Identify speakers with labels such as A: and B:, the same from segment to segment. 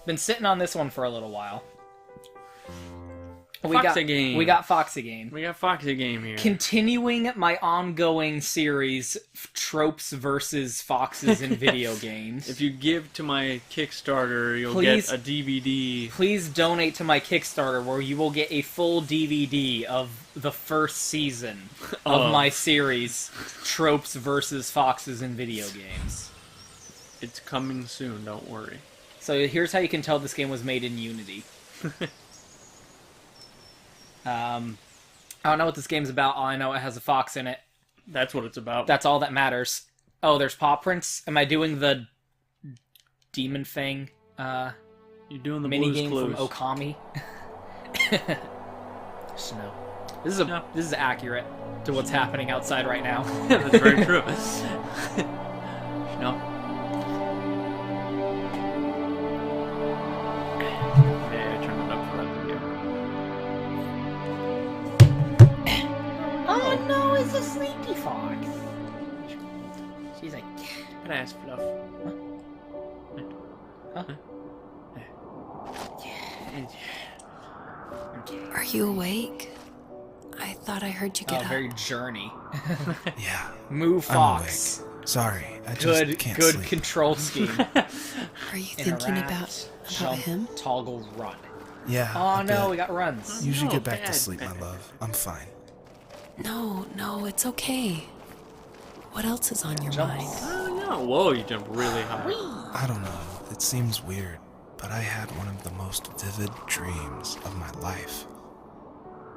A: Been sitting on this one for a little while. We got FoxehGame.
B: We got FoxehGame here.
A: Continuing my ongoing series, Tropes versus Foxes in Video Games.
B: If you give to my Kickstarter, you'll get a DVD.
A: Please donate to my Kickstarter, where you will get a full DVD of the first season of my series, Tropes versus Foxes in Video Games.
B: It's coming soon, don't worry.
A: So here's how you can tell this game was made in Unity. I don't know what this game's about. All I know, it has a fox in it.
B: That's what it's about.
A: That's all that matters. Oh, there's paw prints. Am I doing the demon thing?
B: You're doing the
A: mini
B: Blue's
A: game
B: Clues.
A: from Okami. Snow. This is accurate to what's happening outside right now.
B: That's very true. No. Yeah, I turned it up for that video.
A: Oh no, it's a sleepy fox. She's like,
B: Can I ask Fluff?
A: huh?
C: Are you awake? I thought I heard you get up.
A: Very Journey.
D: Yeah.
A: Moo Fox.
D: I'm awake. Sorry, I just can't
A: good
D: sleep.
A: control scheme.
C: Are you thinking about
A: jump,
C: him?
A: toggle, run.
D: Yeah.
A: Oh
D: a
A: no,
D: bit.
A: we got runs.
D: You should
B: No,
D: get back
B: bad,
D: to sleep,
B: bad.
D: my love. I'm fine.
C: No, it's okay. What else is on your
A: Jump.
C: mind?
B: Oh, no. Whoa, you jumped really high.
D: I don't know. It seems weird, but I had one of the most vivid dreams of my life.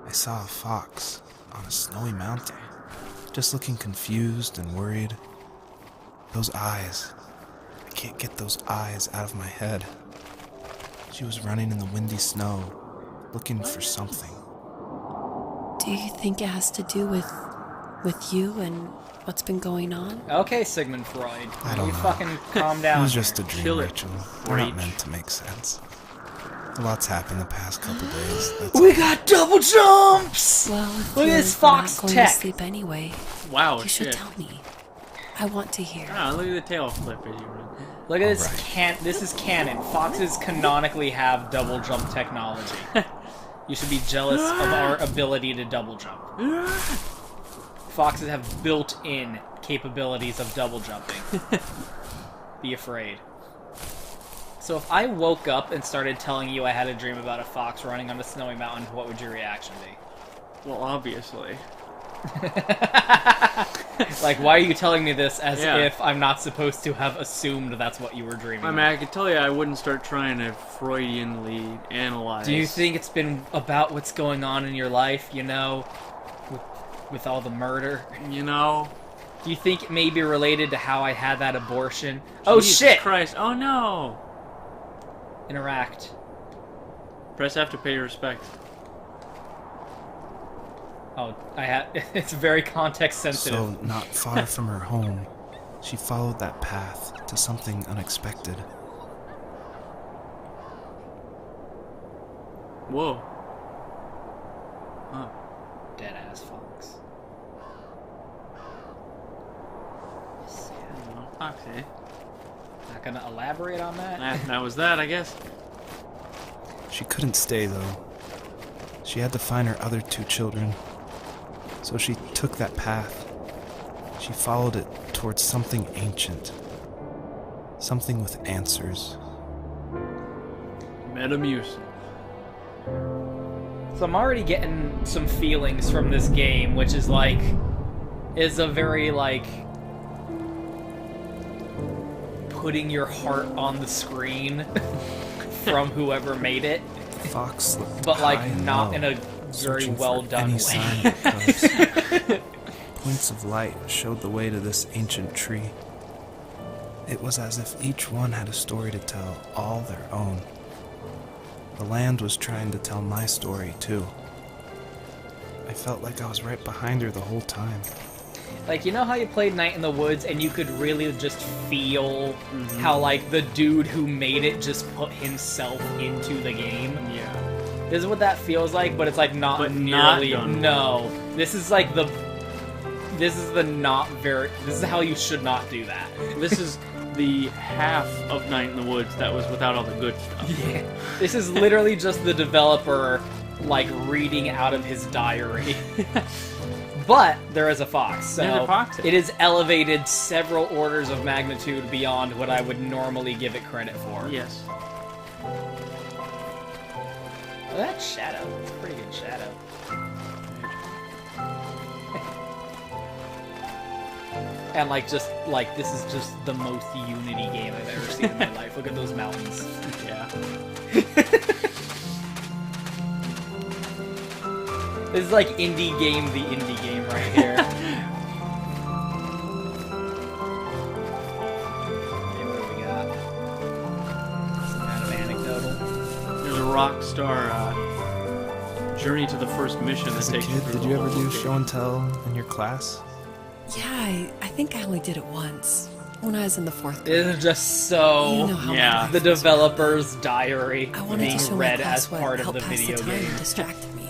D: I saw a fox on a snowy mountain, just looking confused and worried. Those eyes. I can't get those eyes out of my head. She was running in the windy snow, looking for something.
C: Do you think it has to do with you and what's been going on?
A: Okay, Sigmund Freud.
D: I don't
A: you
D: know.
A: fucking calm down.
D: It was just a dream,
B: Chill it,
D: Rachel. They're not
B: Rach.
D: meant to make sense. A lot's happened the past couple days. That's
A: We got double jumps!
C: Well, if
A: Look at
C: you're
A: this fox
C: not going
A: tech.
C: to sleep anyway,
B: Wow,
C: you should
B: shit.
C: tell me. I want to hear.
B: Ah, look at the tail flip as you run.
A: Look at this.
D: Alright.
A: This is canon. Foxes canonically have double jump technology. You should be jealous of our ability to double jump. Foxes have built-in capabilities of double jumping. Be afraid. So if I woke up and started telling you I had a dream about a fox running on a snowy mountain, what would your reaction be?
B: Well, obviously.
A: Like, why are you telling me this as
B: Yeah.
A: if I'm not supposed to have assumed that's what you were dreaming
B: I mean,
A: about?
B: I could tell you I wouldn't start trying to Freudianly analyze.
A: Do you think it's been about what's going on in your life, you know, with all the murder?
B: You know?
A: Do you think it may be related to how I had that abortion? Oh
B: Jesus
A: shit!
B: Christ. Oh no!
A: Interact.
B: Press F to pay your respect.
A: Oh, I had. It's very context sensitive.
D: So, not far from her home, she followed that path to something unexpected.
B: Whoa. Huh.
A: Dead ass fox.
B: I don't know. Foxy.
A: Not gonna elaborate on that.
B: That was that, I guess.
D: She couldn't stay, though. She had to find her other 2 children. So she took that path. She followed it towards something ancient. Something with answers.
B: Metamucil.
A: So I'm already getting some feelings from this game, which is like, is a very like putting your heart on the screen from whoever made it,
D: The fox looked
A: but like
D: high and
A: not
D: low,
A: in a very
D: searching for
A: well done
D: any
A: way.
D: sign of coast. Points of light showed the way to this ancient tree. It was as if each one had a story to tell, all their own. The land was trying to tell my story, too. I felt like I was right behind her the whole time.
A: Like, you know how you played Night in the Woods and you could really just feel how, like, the dude who made it just put himself into the game?
B: Yeah.
A: This is what that feels like, but it's, like, not
B: But not
A: nearly...
B: done.
A: No. This is, like, the... This is the not very... This is how you should not do that.
B: This the half of Night in the Woods that was without all the good stuff.
A: Yeah. This is literally just the developer, like, reading out of his diary. But there is a fox, so
B: There's a fox.
A: it is elevated several orders of magnitude beyond what I would normally give it credit for.
B: Yes.
A: Oh, that's Shadow. That's a pretty good Shadow. And, like, just, like, this is just the most Unity game I've ever seen in my life. Look at those mountains.
B: Yeah.
A: This is like indie game, the indie game right here. Okay, what do we got? Some kind of anecdotal.
B: There's a Rockstar journey to the first mission that
D: As a
B: takes you
D: kid,
B: through
D: did
B: the
D: you
B: whole
D: ever do
B: game.
D: show and tell in your class?
C: Yeah, I think I only did it once when I was in the 4th
A: It
C: grade.
A: is just so
C: You know how
B: Yeah.
C: my life
A: the
C: was.
A: developer's diary
C: I wanted
A: being
C: to show my
A: read
C: class
A: as
C: what
A: part of
C: helped
A: the
C: pass
A: video
C: the time
A: game.
C: and distracted me.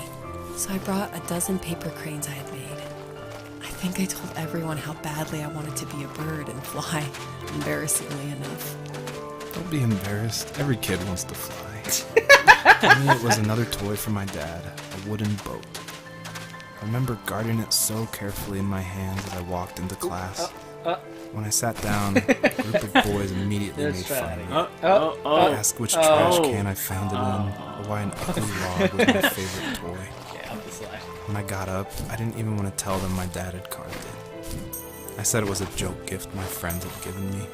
C: So I brought a dozen paper cranes I had made. I think I told everyone how badly I wanted to be a bird and fly, embarrassingly enough.
D: Don't be embarrassed. Every kid wants to fly. For me, it was another toy from my dad, a wooden boat. I remember guarding it so carefully in my hands as I walked into class. When I sat down, a group of boys immediately
A: Let's
D: made
A: try
D: fun
A: that
D: of me.
A: again.
D: Asked which trash can I found it in, or why an ugly log was my favorite toy.
A: Yeah, up the slide.
D: When I got up, I didn't even want to tell them my dad had carved it. I said it was a joke gift my friends had given me.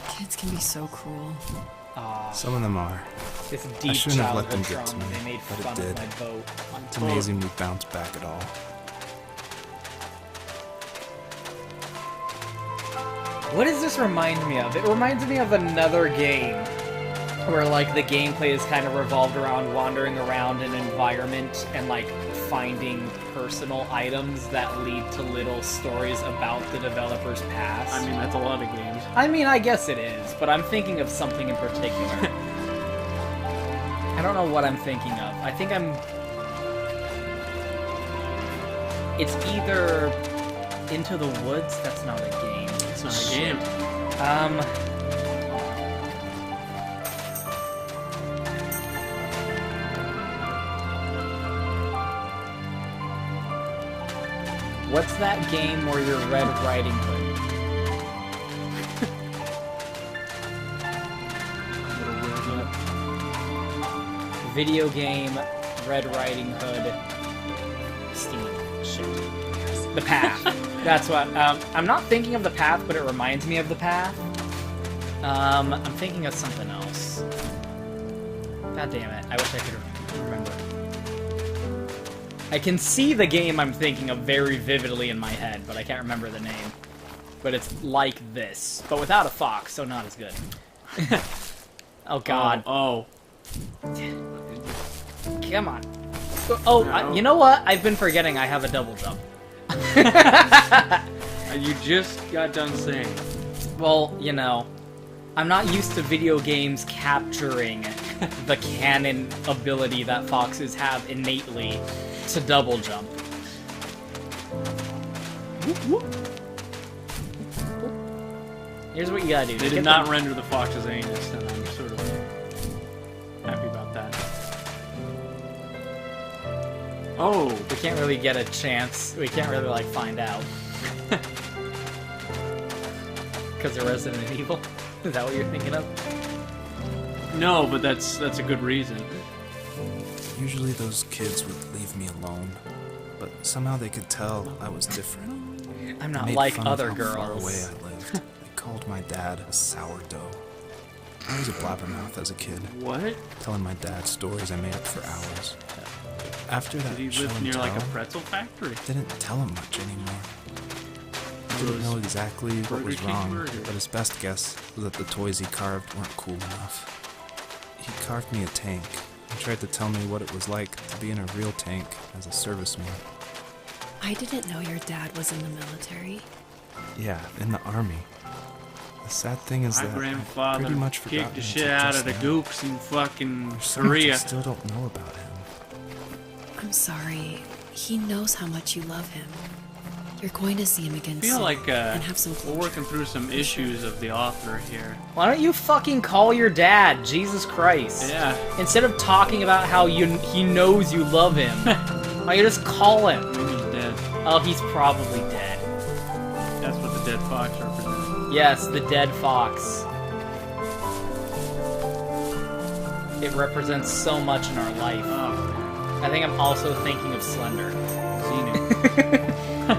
C: Kids can be so cruel.
D: Some of them are.
A: This deep
D: shouldn't have let them
A: childhood
D: get to
A: trauma.
D: me,
A: They made
D: but it
A: fun of
D: did.
A: my boat.
D: It's amazing we bounced back at all.
A: What does this remind me of? It reminds me of another game where, like, the gameplay is kind of revolved around wandering around an environment and, like, finding personal items that lead to little stories about the developer's past.
B: I mean, that's a lot of games.
A: I mean, I guess it is, but I'm thinking of something in particular. I don't know what I'm thinking of. I think it's either Into the Woods. That's not a game.
B: It's not a game.
A: What's that game where you're Red Riding Hood? Video game, Red Riding Hood, Steam. Shit. The Path. That's what. I'm not thinking of The Path, but it reminds me of The Path. I'm thinking of something else. God damn it. I wish I could remember. I can see the game I'm thinking of very vividly in my head, but I can't remember the name. But it's like this, but without a fox, so not as good. Oh god.
B: Oh.
A: Come on. Oh,
B: No.
A: you know what? I've been forgetting I have a double jump.
B: You just got done saying.
A: Well, you know, I'm not used to video games capturing the canon ability that foxes have innately to double jump. Here's what you gotta do.
B: They
A: Get
B: did
A: the-
B: not render the fox's anus, and I'm sort of happy about that. Oh,
A: We can't really get a chance. We can't really, like, find out. Because of Resident Evil? Is that what you're thinking of?
B: no, but that's a good reason.
D: Usually those kids would leave me alone, but somehow they could tell I was different.
A: I'm
D: They
A: not
D: made
A: like
D: fun of
A: other
D: how
A: girls.
D: far away I lived. They called my dad a sourdough. I was a blabbermouth as a kid,
B: What?
D: telling my dad stories I made up for hours. After that
B: Did he
D: show
B: live
D: and
B: near like a
D: tell,
B: pretzel factory?
D: didn't tell him much anymore. I didn't know exactly what
B: Burger
D: was
B: King
D: wrong,
B: burger.
D: but his best guess was that the toys he carved weren't cool enough. He carved me a tank and tried to tell me what it was like to be in a real tank as a serviceman.
C: I didn't know your dad was in the military.
D: Yeah, in the army. The sad thing is
B: My
D: that I've
B: grandfather
D: pretty much
B: kicked
D: forgotten
B: the shit
D: until
B: out
D: just
B: of the
D: now.
B: gooks in fucking
D: There's so much I
B: Korea.
D: still don't know about him.
C: I'm sorry. He knows how much you love him. You're going to see him again
B: I feel
C: soon
B: like
C: and have some
B: we're
C: closure.
B: working through some issues of the author here.
A: Why don't you fucking call your dad? Jesus Christ.
B: Yeah.
A: Instead of talking about how he knows you love him, why don't you just call him?
B: Maybe he's dead.
A: Oh, he's probably dead.
B: That's what the dead fox represents.
A: Yes, the dead fox. It represents so much in our life.
B: Oh,
A: I think I'm also thinking of Slender.
B: Xenu.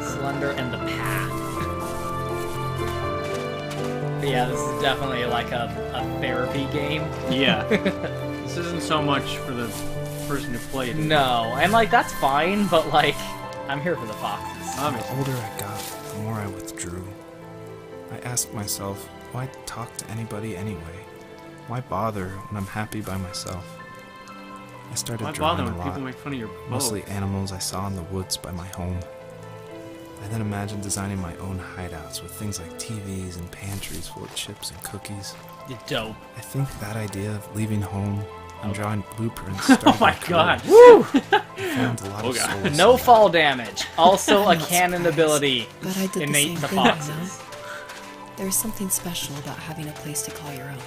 A: Slender and the Path. But yeah, this is definitely like a therapy game.
B: Yeah. This isn't so much for the person who played it.
A: No, and like that's fine, but like I'm here for the foxes.
D: The
B: Obviously.
D: older I got, the more I withdrew. I asked myself, why talk to anybody anyway? Why bother when I'm happy by myself? I started
B: Why
D: drawing
B: bother
D: a
B: when
D: lot,
B: people make fun of your bow?
D: mostly animals I saw in the woods by my home. I then imagined designing my own hideouts with things like TVs and pantries full of chips and cookies.
A: You're dope.
D: I think that idea of leaving home and drawing blueprints started
B: Oh my
D: career.
B: god.
A: Woo!
D: I found a lot of
B: God.
D: solace
A: No
D: in it.
A: fall damage. Also a
C: I'm not
A: canon
C: surprised,
A: ability.
C: But I did the
A: Innate
C: same
A: the
C: thing,
A: foxes.
C: There's something special about having a place to call your own.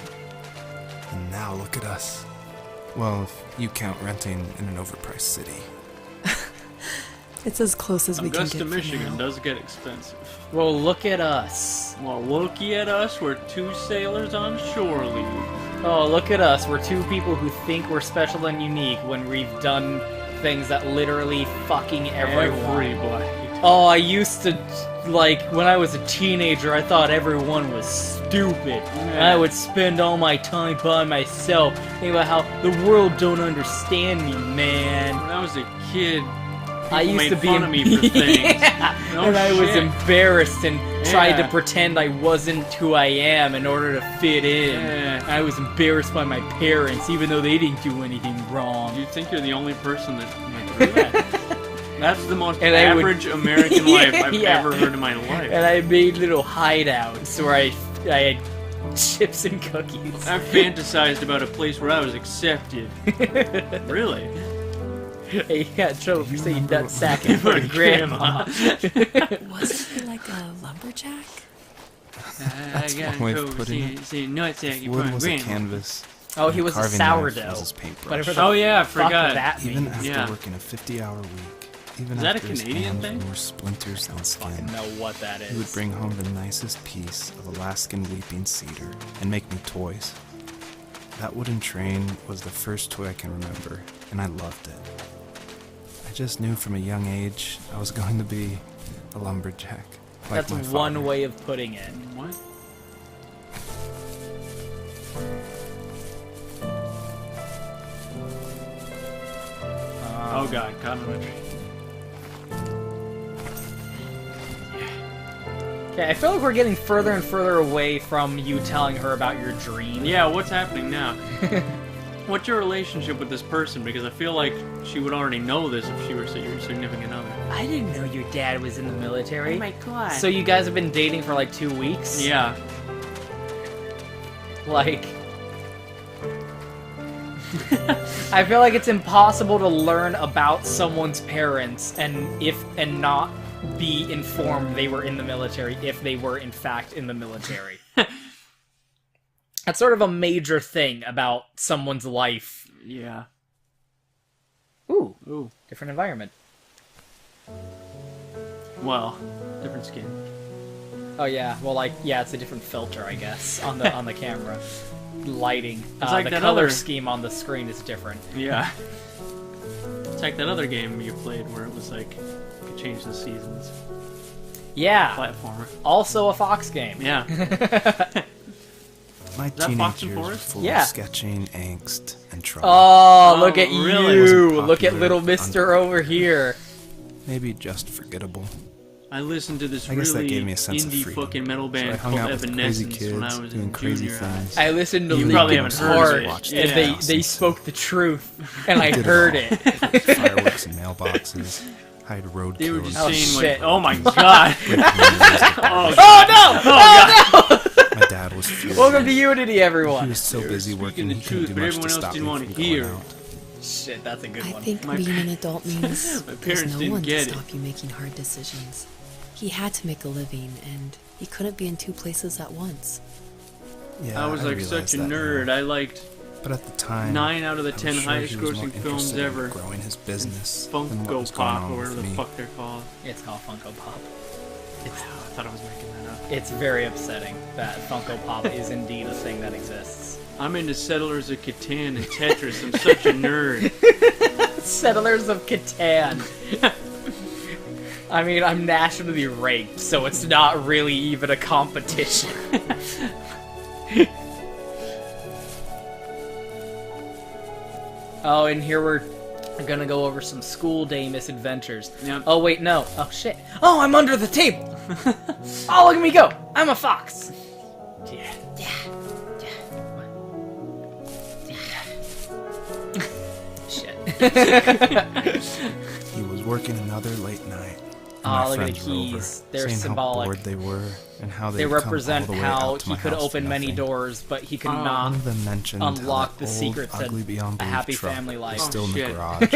D: And now look at us. Well, if you count renting in an overpriced city.
C: It's as close as we can
B: Augusta,
C: get for
B: Michigan
C: now.
B: does get expensive.
A: Well, look at us.
B: Well, looky at us. We're two sailors on shore leave.
A: Oh, look at us. We're two people who think we're special and unique when we've done things that literally fucking everyone.
B: Everybody.
A: Oh, I used to, like, when I was a teenager, I thought everyone was stupid. And I would spend all my time by myself, thinking about how the world don't understand me, man.
B: When I was a kid,
A: I
B: people
A: used
B: made
A: to be
B: fun of me for things.
A: Yeah.
B: No
A: and I was
B: shit.
A: embarrassed and tried to
B: Yeah.
A: pretend I wasn't who I am in order to fit in.
B: Yeah.
A: I was embarrassed by my parents, even though they didn't do anything wrong.
B: You think you're the only person that went through that? That's the most
A: And I would-
B: average American life I've
A: Yeah.
B: ever heard in my life.
A: And I made little hideouts where I had chips and cookies.
B: I fantasized about a place where I was accepted. Really?
A: Hey, you got in trouble for saying
D: remember
A: nut sack in front of grandma.
C: Wasn't he like a lumberjack?
B: I
D: one way of putting it.
B: say nutsack in
D: Wood
B: front of
D: was a
B: grandma.
D: canvas.
A: Oh, he
D: and
A: was a
D: carving knife
A: sourdough.
D: was his paintbrush.
A: Whatever the
B: Oh yeah, I
A: fuck
B: forgot.
A: that
D: Even
A: means.
D: after
B: Yeah.
D: working a 50-hour week, even
B: Is that a
D: after his
B: Canadian
D: hands
B: thing?
D: were more splinters than
A: I
D: skin,
A: don't know what that
D: he would
A: is.
D: bring home the nicest piece of Alaskan weeping cedar and make me toys. That wooden train was the first toy I can remember, and I loved it. I just knew from a young age I was going to be a lumberjack. Like
A: That's
D: my
A: one
D: father.
A: way of putting it.
B: What? Oh god, caught on a tree.
A: Okay, I feel like we're getting further and further away from you telling her about your dream.
B: Yeah, what's happening now? What's your relationship with this person? Because I feel like she would already know this if she were your significant other.
A: I didn't know your dad was in the military.
B: Oh my god.
A: So you guys have been dating for like 2 weeks?
B: Yeah.
A: Like... I feel like it's impossible to learn about someone's parents and not be informed they were in the military if they were in fact in the military. That's sort of a major thing about someone's life.
B: Yeah.
A: Ooh,
B: Ooh.
A: different environment.
B: Well, different skin.
A: Oh yeah, well like yeah, it's a different filter I guess on the camera. Lighting.
B: It's like
A: the
B: that
A: color
B: other-
A: scheme on the screen is different.
B: Yeah. It's like that other game you played where it was like, you could change the seasons.
A: Yeah.
B: Platformer.
A: Also a Fox game.
B: Yeah.
D: My
B: that
D: teenage
B: Fox and
D: years were
B: Forest?
D: full
A: Yeah.
D: of sketching, angst, and trouble.
A: Oh,
B: Oh,
A: look at
B: really?
A: you!
D: Wasn't
A: Look at
D: popular,
A: little Mister over here.
D: Maybe just forgettable.
B: I listened to this
D: I guess that
B: really
D: gave me a sense of
B: indie
D: freedom.
B: fucking metal
D: So I
B: band
D: hung
B: called
D: out with crazy
B: Evanescence
D: kids
B: when I was
D: doing
B: in
D: crazy
B: junior
D: things.
B: high.
A: I listened to
B: You
A: Linkin
B: probably haven't heard
A: Park,
B: of it.
D: Watched
A: and
D: the
A: they
D: Nonsense.
A: spoke the truth, and I
D: Did it
A: heard
D: all.
A: it.
D: Fireworks and mailboxes. Hide road
B: They were
D: kills.
B: just
A: Oh,
B: saying,
A: shit.
B: like, oh my god.
D: break windows.
B: Oh,
A: Oh no! Oh no!
D: My dad was furious.
A: Welcome to Unity,
D: He
A: everyone.
D: was so
B: You're
D: busy
B: speaking
D: working,
B: the
D: he couldn't
B: truth,
D: do
B: but
D: much
B: everyone
D: to
B: else
D: stop
B: didn't
D: me
B: want
D: from
B: to
D: going
B: hear.
D: out.
A: Shit, that's a good
C: I
A: one.
C: think
B: My
C: being an adult means
B: My
C: there's
B: parents
C: no
B: didn't
C: one to
B: get it.
C: stop you making hard decisions. He had to make a living, and he couldn't be in two places at once.
D: Yeah,
B: I was like
D: realize
B: such a
D: that
B: nerd.
D: now.
B: I liked
D: But at the time,
B: 9 out of the
D: I was
B: 10
D: sure
B: highest
D: he was more
B: grossing films
D: interested in
B: ever.
D: growing his business than what
B: Funko
D: was going
B: Pop
D: on
B: or
D: with
B: whatever the
D: me.
B: fuck they're called.
A: It's called Funko Pop.
B: Wow, I thought I was making that up.
A: It's very upsetting that Funko Pop is indeed a thing that exists.
B: I'm into Settlers of Catan and Tetris. I'm such a nerd.
A: Settlers of Catan. I mean, I'm nationally raped, so it's not really even a competition. Oh, and here we're gonna go over some school day misadventures.
B: Yep.
A: Oh, wait, no. Oh, shit. Oh, I'm under the table! Oh, look at me go! I'm a fox!
B: Yeah.
A: Shit.
D: He was working another late night. And
A: Aw,
D: my
A: look at the
D: friends were over,
A: keys. They're
D: saying
A: symbolic.
D: how bored they were and how
A: They
D: they'd
A: represent
D: come all the way
A: how
D: out to
A: he
D: my
A: could
D: house for
A: open many
D: nothing.
A: doors, but he could
B: Oh.
D: One
A: not
D: of them mentioned how
A: unlock
D: that
A: the
D: old,
A: secrets of
D: ugly beyond
A: a
D: belief
A: happy
D: truck
A: family life.
D: was still in the
B: shit.
D: garage.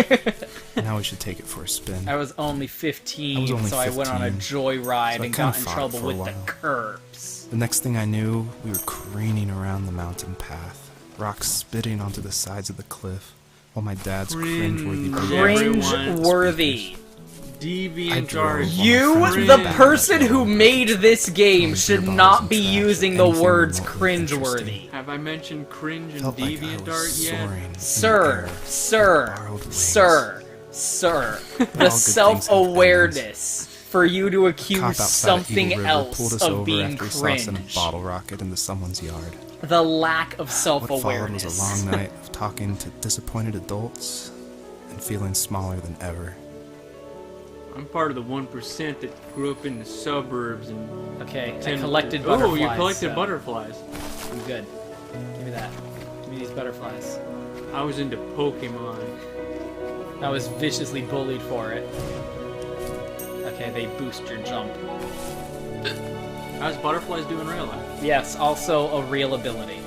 D: And now we should take it for a spin.
A: I was only 15,
D: I was only
A: so I went on a
D: 15,
A: joyride
D: so I
A: and
D: kinda
A: got in
D: fought
A: trouble
D: for a
A: with the
D: while.
A: curbs.
D: The next thing I knew, we were careening around the mountain path, rocks spitting onto the sides of the cliff, while my dad's cringeworthy
B: Cringe.
A: Cringe-worthy.
B: Deviant
D: drove
B: art.
D: on
A: You,
D: my friend's
A: the
D: van
A: person
D: that
A: who
D: day.
A: made this game,
D: Throwing
A: should
D: beer
A: not
D: bottles
A: be
D: and trash,
A: using the
D: anything
A: words
D: remotely
A: cringe-worthy.
D: interesting.
B: Have I mentioned cringe and
D: Felt like I
B: deviant
D: was
B: art yet?
D: soaring in the
A: Sir,
D: air.
A: sir,
D: Borrowed wings.
A: sir,
D: All
A: the
D: good
A: self-awareness for you to
D: Cop
A: accuse
D: outside
A: something
D: Eagle River pulled
A: else
D: us
A: of
D: over
A: being
D: after he saw us in a
A: cringe.
D: bottle rocket into someone's yard.
A: The lack of
D: What followed was
A: self-awareness.
D: a long night of talking to disappointed adults and feeling smaller than ever.
B: I'm part of the 1% that grew up in the suburbs and
A: Okay, I
B: tend-
A: collected butterflies.
B: Oh, you collected
A: so
B: butterflies.
A: I'm good. Give me that. Give me these butterflies.
B: I was into Pokemon.
A: I was viciously bullied for it. Okay, they boost your jump.
B: How's butterflies doing real life?
A: Yes, also a real ability.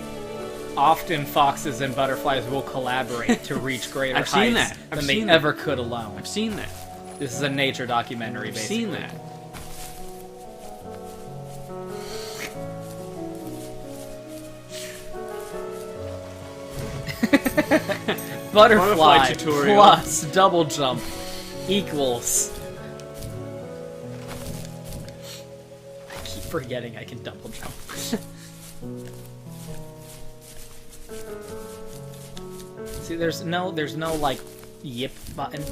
A: Often foxes and butterflies will collaborate to reach greater
B: I've seen
A: heights
B: that. I've
A: than they
B: seen that.
A: ever could alone.
B: I've seen that.
A: This is a nature documentary,
B: I've
A: basically.
B: seen that.
A: Butterfly
B: Butterfly tutorial.
A: plus double jump equals... I keep forgetting I can double jump. See, there's no like yip button.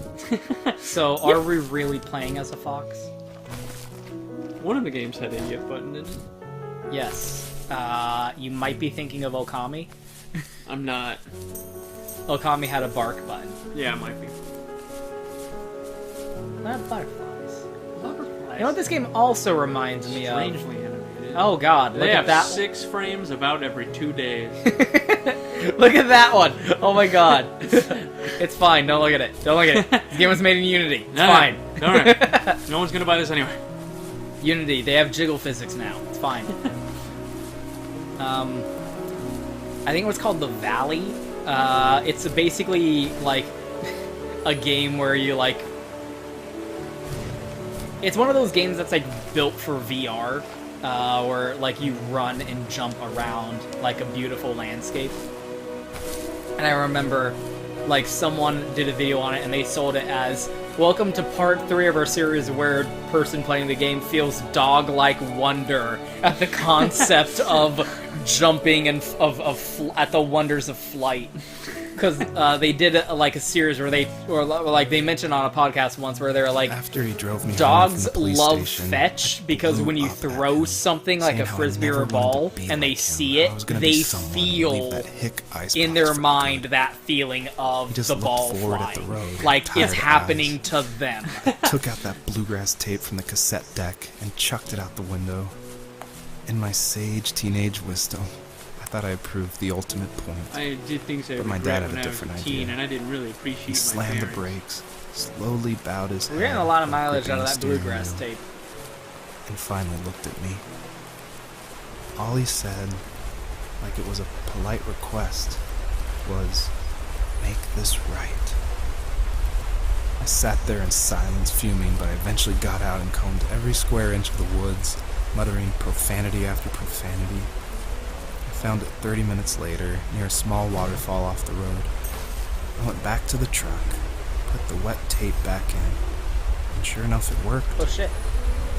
A: So are we really playing as a fox?
B: One of the games had a yip button, didn't it?
A: Yes. You might be thinking of Okami.
B: I'm not.
A: Okami had a bark button.
B: Yeah, it might be.
A: Not butterflies.
B: Butterflies.
A: You know what this game also reminds me of?
B: Strangely animated.
A: Oh god,
B: They
A: look
B: have
A: at that.
B: 6 frames about every 2 days.
A: Look at that one! Oh my god. It's fine, don't look at it. Don't look at it. This game was made in Unity. It's fine.
B: Alright. No one's gonna buy this anyway.
A: Unity, they have jiggle physics now. It's fine. I think it was called The Valley. It's basically like a game where you like... It's one of those games that's like built for VR, where like you run and jump around like a beautiful landscape. And I remember like someone did a video on it and they sold it as, welcome to part 3 of our series where person playing the game feels dog-like wonder at the concept of jumping and at the wonders of flight. Because they did like a series where they mentioned on a podcast once where they're like,
D: After he drove me home
A: dogs
D: from the police
A: love
D: station,
A: fetch
D: I
A: because
D: blew
A: when you
D: up at
A: throw
D: him,
A: something like
D: saying
A: a
D: how I
A: frisbee or
D: never
A: a ball
D: wanted to be
A: and they
D: like
A: see
D: him.
A: it,
D: I was gonna be
A: they
D: someone and leave
A: feel
D: that hick icebox
A: in their
D: for the
A: mind
D: kid.
A: that feeling of
D: He just
A: the
D: looked
A: ball
D: forward at
A: flying.
D: the road,
A: Like
D: tired
A: it's
D: eyes.
A: happening to them.
D: Took out that bluegrass tape from the cassette deck and chucked it out the window. In my sage teenage wisdom, I thought I approved the ultimate point.
B: I did things I
D: But my
B: regret
D: dad had
B: when
D: a
B: I was
D: different
B: a teen,
D: idea.
B: and I didn't really appreciate
D: He
B: my
D: slammed the
B: parents.
D: brakes, slowly bowed his head.
A: We're getting a lot of
D: while
A: mileage
D: gripping
A: out of
D: the
A: that
D: steering
A: bluegrass
D: wheel,
A: tape.
D: and finally looked at me. All he said, like it was a polite request, was, make this right. I sat there in silence, fuming, but I eventually got out and combed every square inch of the woods, muttering profanity after profanity. I found it 30 minutes later, near a small waterfall off the road. I went back to the truck, put the wet tape back in, and sure enough it worked.
A: Oh shit.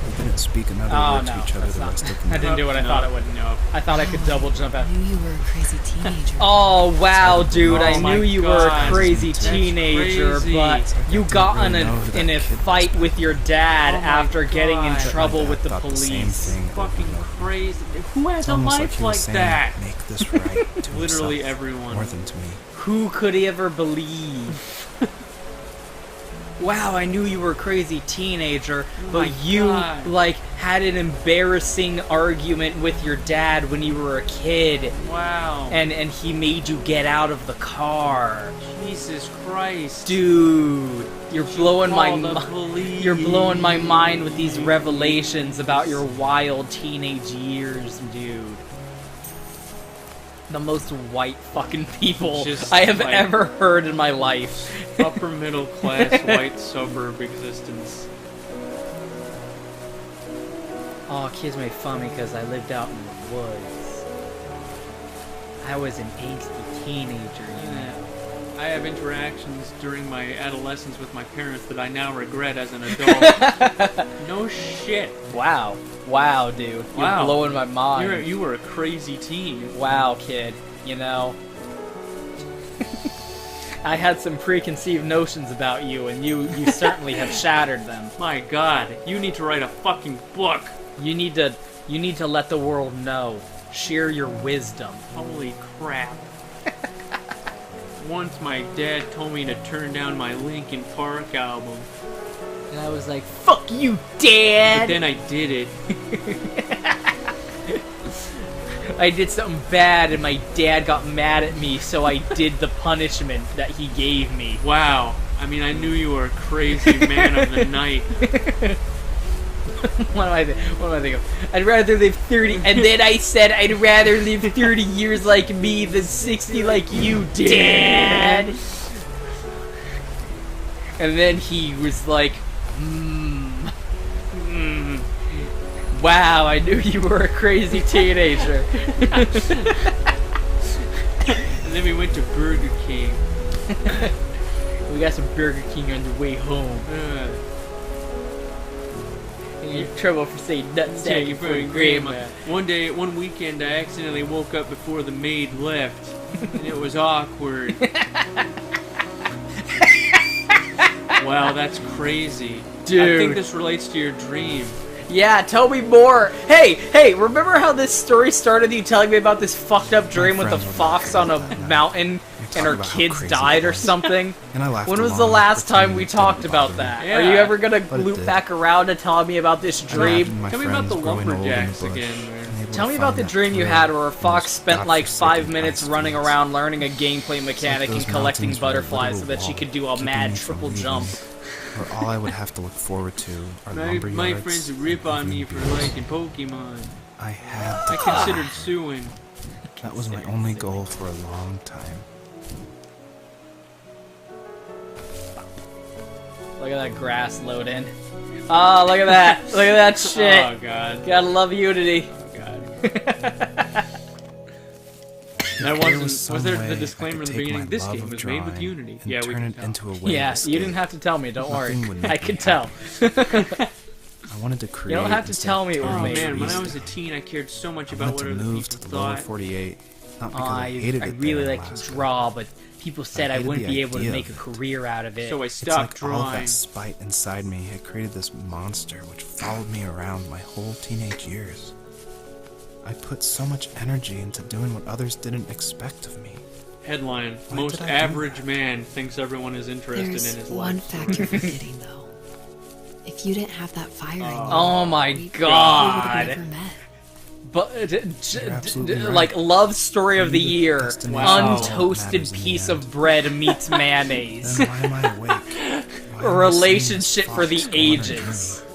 D: We didn't speak another word to each other the rest of the
A: I
D: night.
A: didn't do what I thought it would.
B: No.
A: I thought I could double jump out.
C: I knew you were a crazy teenager.
A: Oh wow, dude!
B: Oh
A: I
B: my
A: knew you were a
B: God,
A: crazy
B: that's
A: teenager,
B: crazy.
A: but you
D: didn't
A: got
D: really
A: in
D: know who
A: in
D: that
A: a
D: kid was
A: fight
D: back
A: with your dad
B: Oh my
A: after getting in
B: God.
A: trouble
D: My
A: with the
D: dad thought the same
A: police.
D: thing over
B: Fucking
D: and over.
B: crazy. Who has
D: It's
B: a
D: almost
B: life
D: he was
B: like
D: saying,
B: that?
D: Make this right to
B: Literally
D: himself,
B: everyone.
D: more than to me.
A: Who could he ever believe? Wow, I knew you were a crazy teenager, but
B: my
A: you,
B: God.
A: like, had an embarrassing argument with your dad when you were a kid,
B: Wow.
A: and he made you get out of the car.
B: Jesus Christ.
A: Dude, you're blowing my
B: Call the
A: mind.
B: police.
A: You're blowing my mind with these revelations about your wild teenage years, dude. The most white fucking people
B: Just
A: I have
B: like-
A: ever heard in my life.
B: Upper middle class white suburb existence.
A: Oh, kids made fun of me because I lived out in the woods. I was an angsty teenager, you know.
B: I have interactions during my adolescence with my parents that I now regret as an adult. No shit.
A: Wow. Wow, dude. You're
B: Wow.
A: blowing my mind.
B: You were a crazy teen.
A: Wow, kid. You know, I had some preconceived notions about you, and you certainly have shattered them.
B: My God, you need to write a fucking book.
A: You need to let the world know. Share your wisdom.
B: Holy crap. Once my dad told me to turn down my Linkin Park album,
A: And I was like, "Fuck you, Dad!"
B: but then I did it.
A: I did something bad, and my dad got mad at me, so I did the punishment that he gave me.
B: Wow. I mean, I knew you were a crazy man of the night.
A: What am I thinking of? I'd rather live 30, and then I said I'd rather live 30 years like me than 60 like you, Dad. And then he was like, wow, I knew you were a crazy teenager.
B: And then we went to Burger King.
A: We got some Burger King on the way home. And you're in trouble for saying nutsack in front of grandma.
B: One weekend, I accidentally woke up before the maid left, and it was awkward. Wow, that's crazy.
A: Dude.
B: I think this relates to your dream.
A: Yeah, tell me more. Hey, remember how this story started you telling me about this fucked up dream with a
D: friends were
A: fox on a mountain and her
D: about how
A: kids
D: crazy
A: died
D: it
A: or
D: was.
A: something?
D: And I laughed
A: When was the
D: along,
A: last time
D: pretending
A: we
D: it
A: talked
D: didn't
A: about
D: bother
A: that?
B: me.
A: Are you
B: Yeah.
A: ever gonna
D: But it
A: loop
D: did.
A: back around to tell me about this
D: me.
A: dream?
B: Tell me about the lumberjacks again, man.
A: Tell me about the dream you had where a fox spent like 5 minutes running around learning a gameplay mechanic and collecting butterflies so that she could do a mad triple jump.
D: Where all I would have to look forward to are
B: My
D: lumberyards
B: friends would
D: and
B: rip on me for
D: movie
B: liking Pokemon.
D: I had to
B: I considered suing.
D: That was my only goal for a long time.
A: Look at that grass load in. Oh, look at that. Look at that shit.
B: Oh God.
A: Gotta love Unity.
B: Oh, God.
D: There
B: wasn't-
D: was some
B: was there the
D: way I
B: disclaimer
D: could
B: in the
D: take
B: beginning?
D: my
B: This
D: love
B: game
D: of
B: was made with
D: drawing
B: Unity.
D: and
B: Yeah, we
D: turn
B: can
D: it
B: tell.
D: into a way
A: Yeah,
D: of
A: you didn't
D: escape.
A: have to tell me. Don't
D: Nothing
A: worry.
D: would make
A: I
D: me
A: could tell.
D: I wanted to create.
A: You don't have to
D: instead
A: tell
D: of
A: me it was
B: Oh
D: turn
A: made.
B: man, when I
D: trees
B: was a
D: to-
B: teen, I cared so much
D: I
B: about
D: wanted
B: what
D: to
B: other
D: move to
B: people
D: the lower
B: thought.
D: 48, not because
A: I
D: I hated it
A: really
D: there in
A: like to
D: Alaska.
A: draw, but people said I
D: hated
A: wouldn't
D: the
A: be able to
D: idea
A: make a
D: of it.
A: career out of it.
B: So I
D: It's
B: stopped
D: like all
B: drawing.
D: that spite inside me had created this monster which followed me around my whole teenage years. I put so much energy into doing what others didn't expect of me.
B: Headline:
D: Why
B: Most
D: did I do
B: average
D: that?
B: man thinks everyone is interested
C: There's
B: in his
C: one
B: life.
C: fact you're forgetting, though. If you didn't have that fire in you,
A: Oh my
C: we would
A: god.
C: have never met.
A: But
D: absolutely right.
A: like love story of the
D: Maybe the
A: year,
D: destination
B: Wow.
A: untoasted
D: matters in the
A: piece
D: end.
A: of bread meets mayonnaise.
D: Then why am I awake? Why
A: A
D: am I
A: relationship
D: seeing this
A: for the
D: fox go on a
A: ages.
D: journey?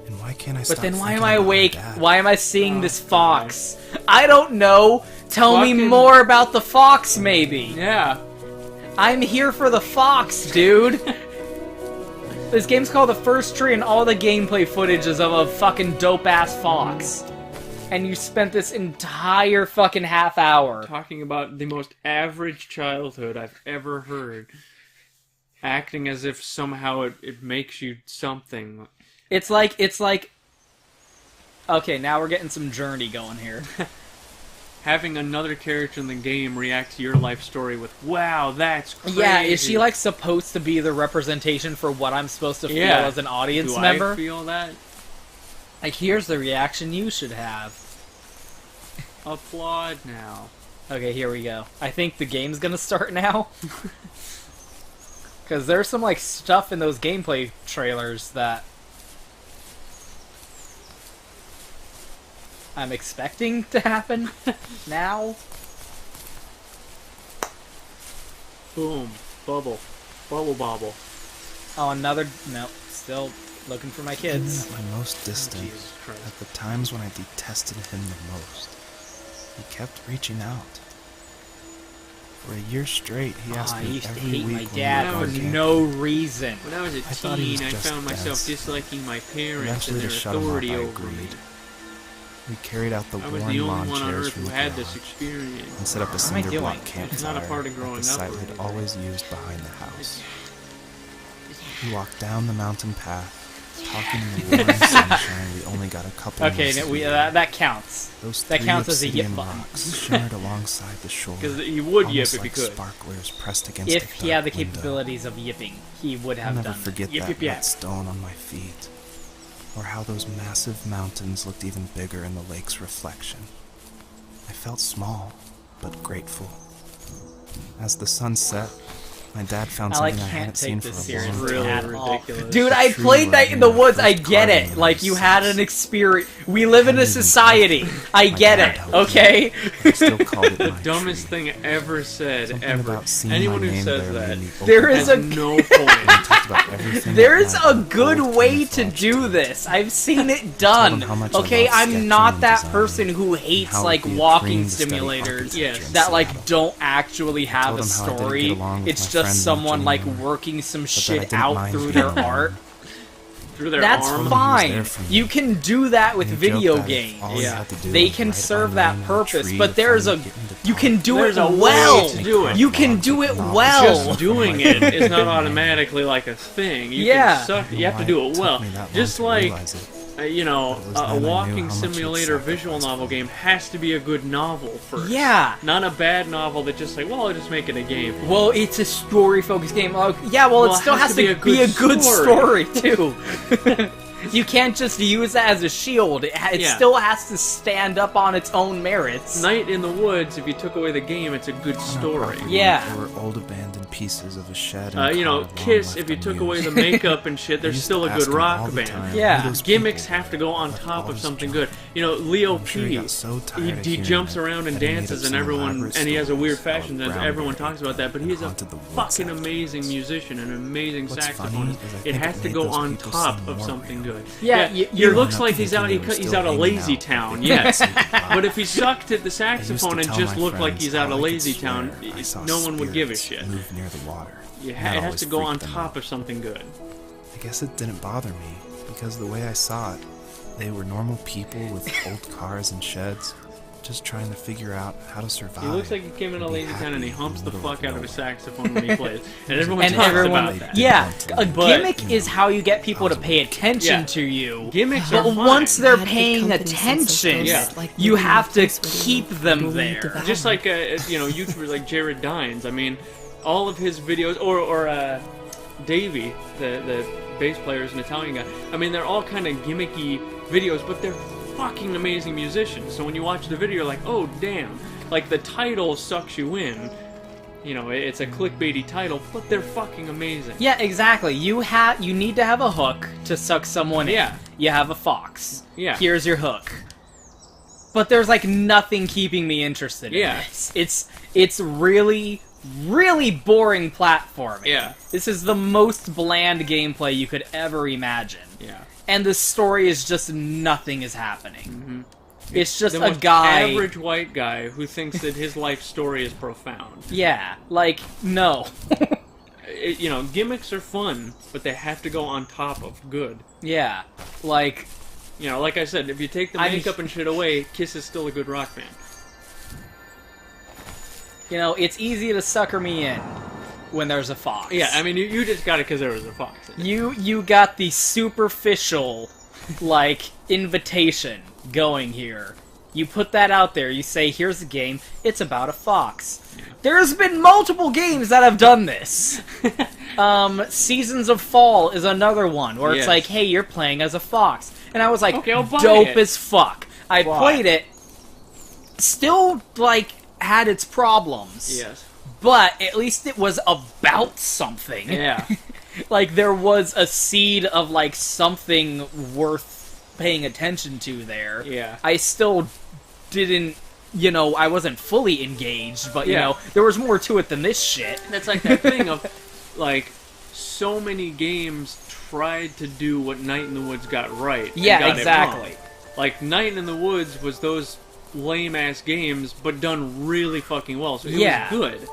D: And why can't I
A: But
D: stop
A: then why am
D: thinking
A: I
D: about my
A: awake?
D: dad?
A: Why am I seeing this fox? I don't know. Tell me
B: Fucking-
A: more about the fox, maybe.
B: Yeah.
A: I'm here for the fox, dude. This game's called The First Tree, and all the gameplay footage is of a fucking dope-ass fox. And you spent this entire fucking half hour
B: Talking about the most average childhood I've ever heard. Acting as if somehow it makes you something.
A: It's like... Okay, now we're getting some Journey going here.
B: Having another character in the game react to your life story with, wow, that's crazy.
A: Yeah, is she, like, supposed to be the representation for what I'm supposed to feel as an audience
B: Do
A: member?
B: I feel that?
A: Like, here's the reaction you should have.
B: Applaud now.
A: Okay, here we go. I think the game's gonna start now. Because there's some, like, stuff in those gameplay trailers that I'm expecting to happen now.
B: Boom. Bubble. Bubble bobble.
A: Oh, another... No, still looking for my kids.
D: Even at my most distant,
B: Jesus Christ.
D: at the times when I detested him the most, he kept reaching out. For a year straight, he asked
A: I
D: me
A: used to
D: every
A: hate
D: week
A: my
D: when
A: dad
D: we
A: for
D: were
A: no reason.
B: When I was a
D: thought he was
B: teen, I
D: just
B: found myself
D: dense.
B: disliking my parents
D: Eventually,
B: and
D: to
B: their
D: shut him up, I
B: authority over me.
D: agreed. We carried out the
B: I was
D: worn
B: the
D: lawn
B: only one on
D: chairs
B: Earth
D: from
B: who
D: the
B: had
D: garage
B: this experience.
D: and set up a
A: am I
D: cinder
A: doing?
D: block campfire
B: It's not a part of
D: at
B: growing
D: the
B: up
D: site
B: or
D: we'd
B: anything.
D: always used behind the house. We walked down the mountain path, talking in the warm sunshine. We only got a couple
A: Okay,
D: months of the year.
A: that counts.
D: Those
A: that
D: three
A: counts as a
D: obsidian
A: yip button.
D: rocks shimmered alongside the shore.
B: Because you would yip
D: almost
B: if you
D: like
B: could.
D: sparklers pressed against
A: If
D: a
A: he had the
D: dark window.
A: capabilities of yipping, he would
D: I'll
A: have
D: never
A: done that.
D: forget
B: Yip,
D: that
B: yip, yip.
D: wet stone on my feet, or how those massive mountains looked even bigger in the lake's reflection. I felt small, but grateful. As the sun set, my dad found
A: I, like,
D: something I
A: can't
D: hadn't
A: take
D: seen
A: this
D: for a
A: seriously
D: long
B: Really
A: at
D: time.
A: all.
B: ridiculous.
A: Dude,
D: A
A: I
D: true
A: played Night in the
D: legend of
A: Woods. I
D: first
A: get it.
D: carving
A: Like, you had an
D: six.
A: experience. We live in a
D: Hadn't even
A: society.
D: felt it.
A: I
D: My
A: get
D: dad
A: it,
D: helped me.
A: okay?
D: I still called it my
B: Dumbest
D: tree.
B: thing ever said,
D: Something
B: ever.
D: about seeing
B: Anyone
D: my
B: who
D: name
B: says
D: there
B: that
D: made me
A: There
D: open
A: is
D: my
A: a-
B: has
D: eyes.
B: no
D: We
B: point.
D: talked about everything
A: There
D: that
A: is
D: mattered
A: a
D: with
A: good
D: gold
A: way to
D: camouflage
A: do
D: tape.
A: this. I've seen it
D: him
A: done.
D: how much I
A: Okay,
D: love
A: I'm
D: sketching
A: not
D: and
A: that
D: designing,
A: person who
D: and
A: hates,
D: how
A: like,
D: it'd be a
A: walking
D: dream to study
A: simulators
D: architecture
B: Yes.
D: in
A: that, like,
D: Seattle.
A: don't actually have
D: told
A: a
D: him how I didn't
A: story.
D: get along with
A: It's
D: my
A: just
D: friend
A: someone,
D: much
A: like,
D: anymore,
A: working some
D: but that I
A: shit
D: didn't
A: out
D: mind
A: through
D: being
A: their
D: alone.
A: art.
B: Through their
A: That's
B: arm.
D: He was
A: fine.
D: there for me.
A: You can do that with
D: And he joked
A: video
D: that if
A: games.
D: all he
B: Yeah.
D: had to do
A: They
D: was
A: can
D: write
A: serve
D: my
A: that
D: name on a
A: purpose,
D: tree
A: but
D: to
A: there's
D: finally
A: a
D: get me to
A: you
D: talk.
A: can do
B: There's
A: it
B: a way
A: well.
B: to do it.
A: You can do it well.
B: Just doing it is not automatically like a thing. You
A: Yeah.
B: can suck, you have to
D: Why
B: do
D: it
B: it
D: took
B: well.
D: me that long
B: Just
D: to
B: like,
D: realize it.
B: you know,
D: But it was
B: a
D: then I knew
B: walking
D: how much it
B: simulator
D: sacrificed
B: visual novel
D: for me.
B: game has to be a good novel first.
A: Yeah.
B: Not a bad novel that just like, well, I'll just make it a game.
A: Well, it's a story-focused game. Yeah, well,
B: Well,
A: it still has to be a good story too. You can't just use that as a shield. It
B: Yeah.
A: still has to stand up on its own merits.
B: Night in the Woods, if you took away the game, it's a good
D: On our
B: story.
D: property,
A: Yeah.
D: There were old abandoned pieces of a shed. and
B: You
D: car
B: know,
D: long
B: Kiss,
D: left
B: if you took
D: unused.
B: away the makeup and shit,
D: I
B: there's
D: used
B: still
D: to
B: a
D: ask
B: good
D: him all
B: rock
D: the
B: band.
D: time
A: Yeah.
D: who those
B: Gimmicks
D: people
B: have to go on
D: left
B: top
D: all
B: of
D: his
B: something
D: junk.
B: good. You know, Leo
D: I'm sure he
B: P.
D: got so tired
B: He
D: of hearing
B: jumps
D: it
B: around and
D: that he made up
B: dances, and
D: some
B: everyone,
D: elaborate
B: and he has a weird
D: stories
B: fashion
D: about
B: sense. Everyone
D: brown
B: talks about that, but he's a
D: haunted the woods
B: fucking amazing
D: afterwards.
B: musician, an amazing
D: What's
B: saxophonist.
D: funny is I
B: It
D: think
B: has
D: it
B: to
D: made
B: go
D: those
B: on
D: people
B: top
D: seem
B: of
D: more
B: something
D: real.
B: good.
A: Yeah,
B: he
A: you're
B: looks
D: not
B: like he's
D: thinking
B: out.
D: they were
B: He's
D: still
B: out of
D: hanging
B: Lazy
D: out
B: Town,
D: with the
B: yes.
D: big clouds.
B: But if he sucked at the saxophone and
D: tell
B: just
D: my
B: looked like
D: friends
B: he's out
D: how
B: of
D: I could
B: Lazy
D: swear
B: Town,
D: I saw
B: no one would give a
D: spirits
B: shit.
D: move near the water.
B: It
D: And that
B: has
D: always
B: to go on
D: freaked them
B: top
D: out.
B: of something good.
D: I guess it didn't bother me, because the way I saw it, they were normal people with old cars and sheds, just trying to figure out how to survive.
B: He looks like he came in a
D: and be
B: Lazy Town and he
D: happy
B: humps
D: in
B: the
D: middle
B: fuck out of his
D: nowhere.
B: saxophone when he plays. And everyone
A: And
B: talks
A: everyone,
B: about that.
A: yeah, a
B: But-
A: gimmick is how you get people to pay attention
B: Yeah.
A: to you.
B: Gimmicks
A: But
B: are fine.
A: once they're
C: Had good
A: paying
C: company since
A: attention,
C: those
B: Yeah.
C: guys, like,
A: you
C: living in a
A: have to
C: place where they
A: keep
C: were
A: them
C: really
A: there.
C: devout.
B: Just like, YouTubers like Jared Dines. I mean, all of his videos, or Davey, the bass player, is an Italian guy. I mean, they're all kind of gimmicky videos, but they're fucking amazing musicians. So when you watch the video, you're like, oh, damn. Like, the title sucks you in. You know, it's a clickbaity title, but they're fucking amazing.
A: Yeah, exactly. You need to have a hook to suck someone in.
B: Yeah.
A: You have a fox.
B: Yeah.
A: Here's your hook. But there's like nothing keeping me interested in
B: Yeah.
A: this. It's really, really boring platforming.
B: Yeah.
A: This is the most bland gameplay you could ever imagine.
B: Yeah.
A: And the story is just nothing is happening. It's just
B: The
A: a
B: most
A: guy.
B: average white guy who thinks that his life story is profound.
A: Yeah, like, no.
B: Gimmicks are fun, but they have to go on top of good.
A: Yeah, like,
B: Like I said, if you take the
A: I mean-
B: makeup and shit away, Kiss is still a good rock band.
A: it's easy to sucker me in when there's a fox.
B: Yeah, I mean, you just got it because there was a fox in it.
A: You got the superficial, invitation going here. You put that out there, you say, here's a game, it's about a fox.
B: Yeah.
A: There's been multiple games that have done this. Seasons of Fall is another one, where it's
B: Yes.
A: like, hey, you're playing as a fox. And I was like,
B: Okay, I'll buy
A: dope
B: it.
A: as fuck. I
B: Why?
A: played it, still, had its problems.
B: Yes.
A: But at least it was about something.
B: Yeah.
A: There was a seed of, something worth paying attention to there.
B: Yeah.
A: I still didn't, I wasn't fully engaged, but,
B: Yeah.
A: there was more to it than this shit.
B: That's like that thing of, so many games tried to do what Night in the Woods got right. and
A: Yeah,
B: got it
A: exactly.
B: wrong. Night in the Woods was those lame-ass games, but done really fucking well, so it
A: Yeah.
B: was good.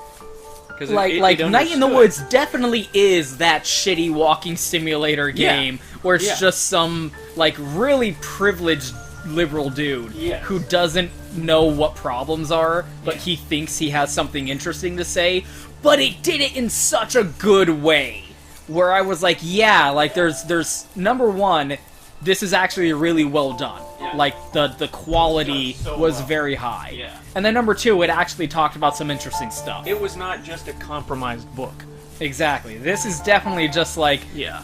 B: 'Cause
A: Night in the
B: understood.
A: Woods definitely is that shitty walking simulator
B: Yeah.
A: game where it's
B: Yeah.
A: just some, really privileged liberal dude
B: Yes.
A: who doesn't know what problems are, but
B: Yeah.
A: he thinks he has something interesting to say, but it did it in such a good way. Where I was like, yeah, there's number one, this is actually really well done.
B: Yeah.
A: The quality
B: Done so
A: was
B: well.
A: very high.
B: Yeah.
A: And then number two, it actually talked about some interesting stuff.
B: It was not just a compromised book.
A: Exactly. This is definitely just
B: Yeah.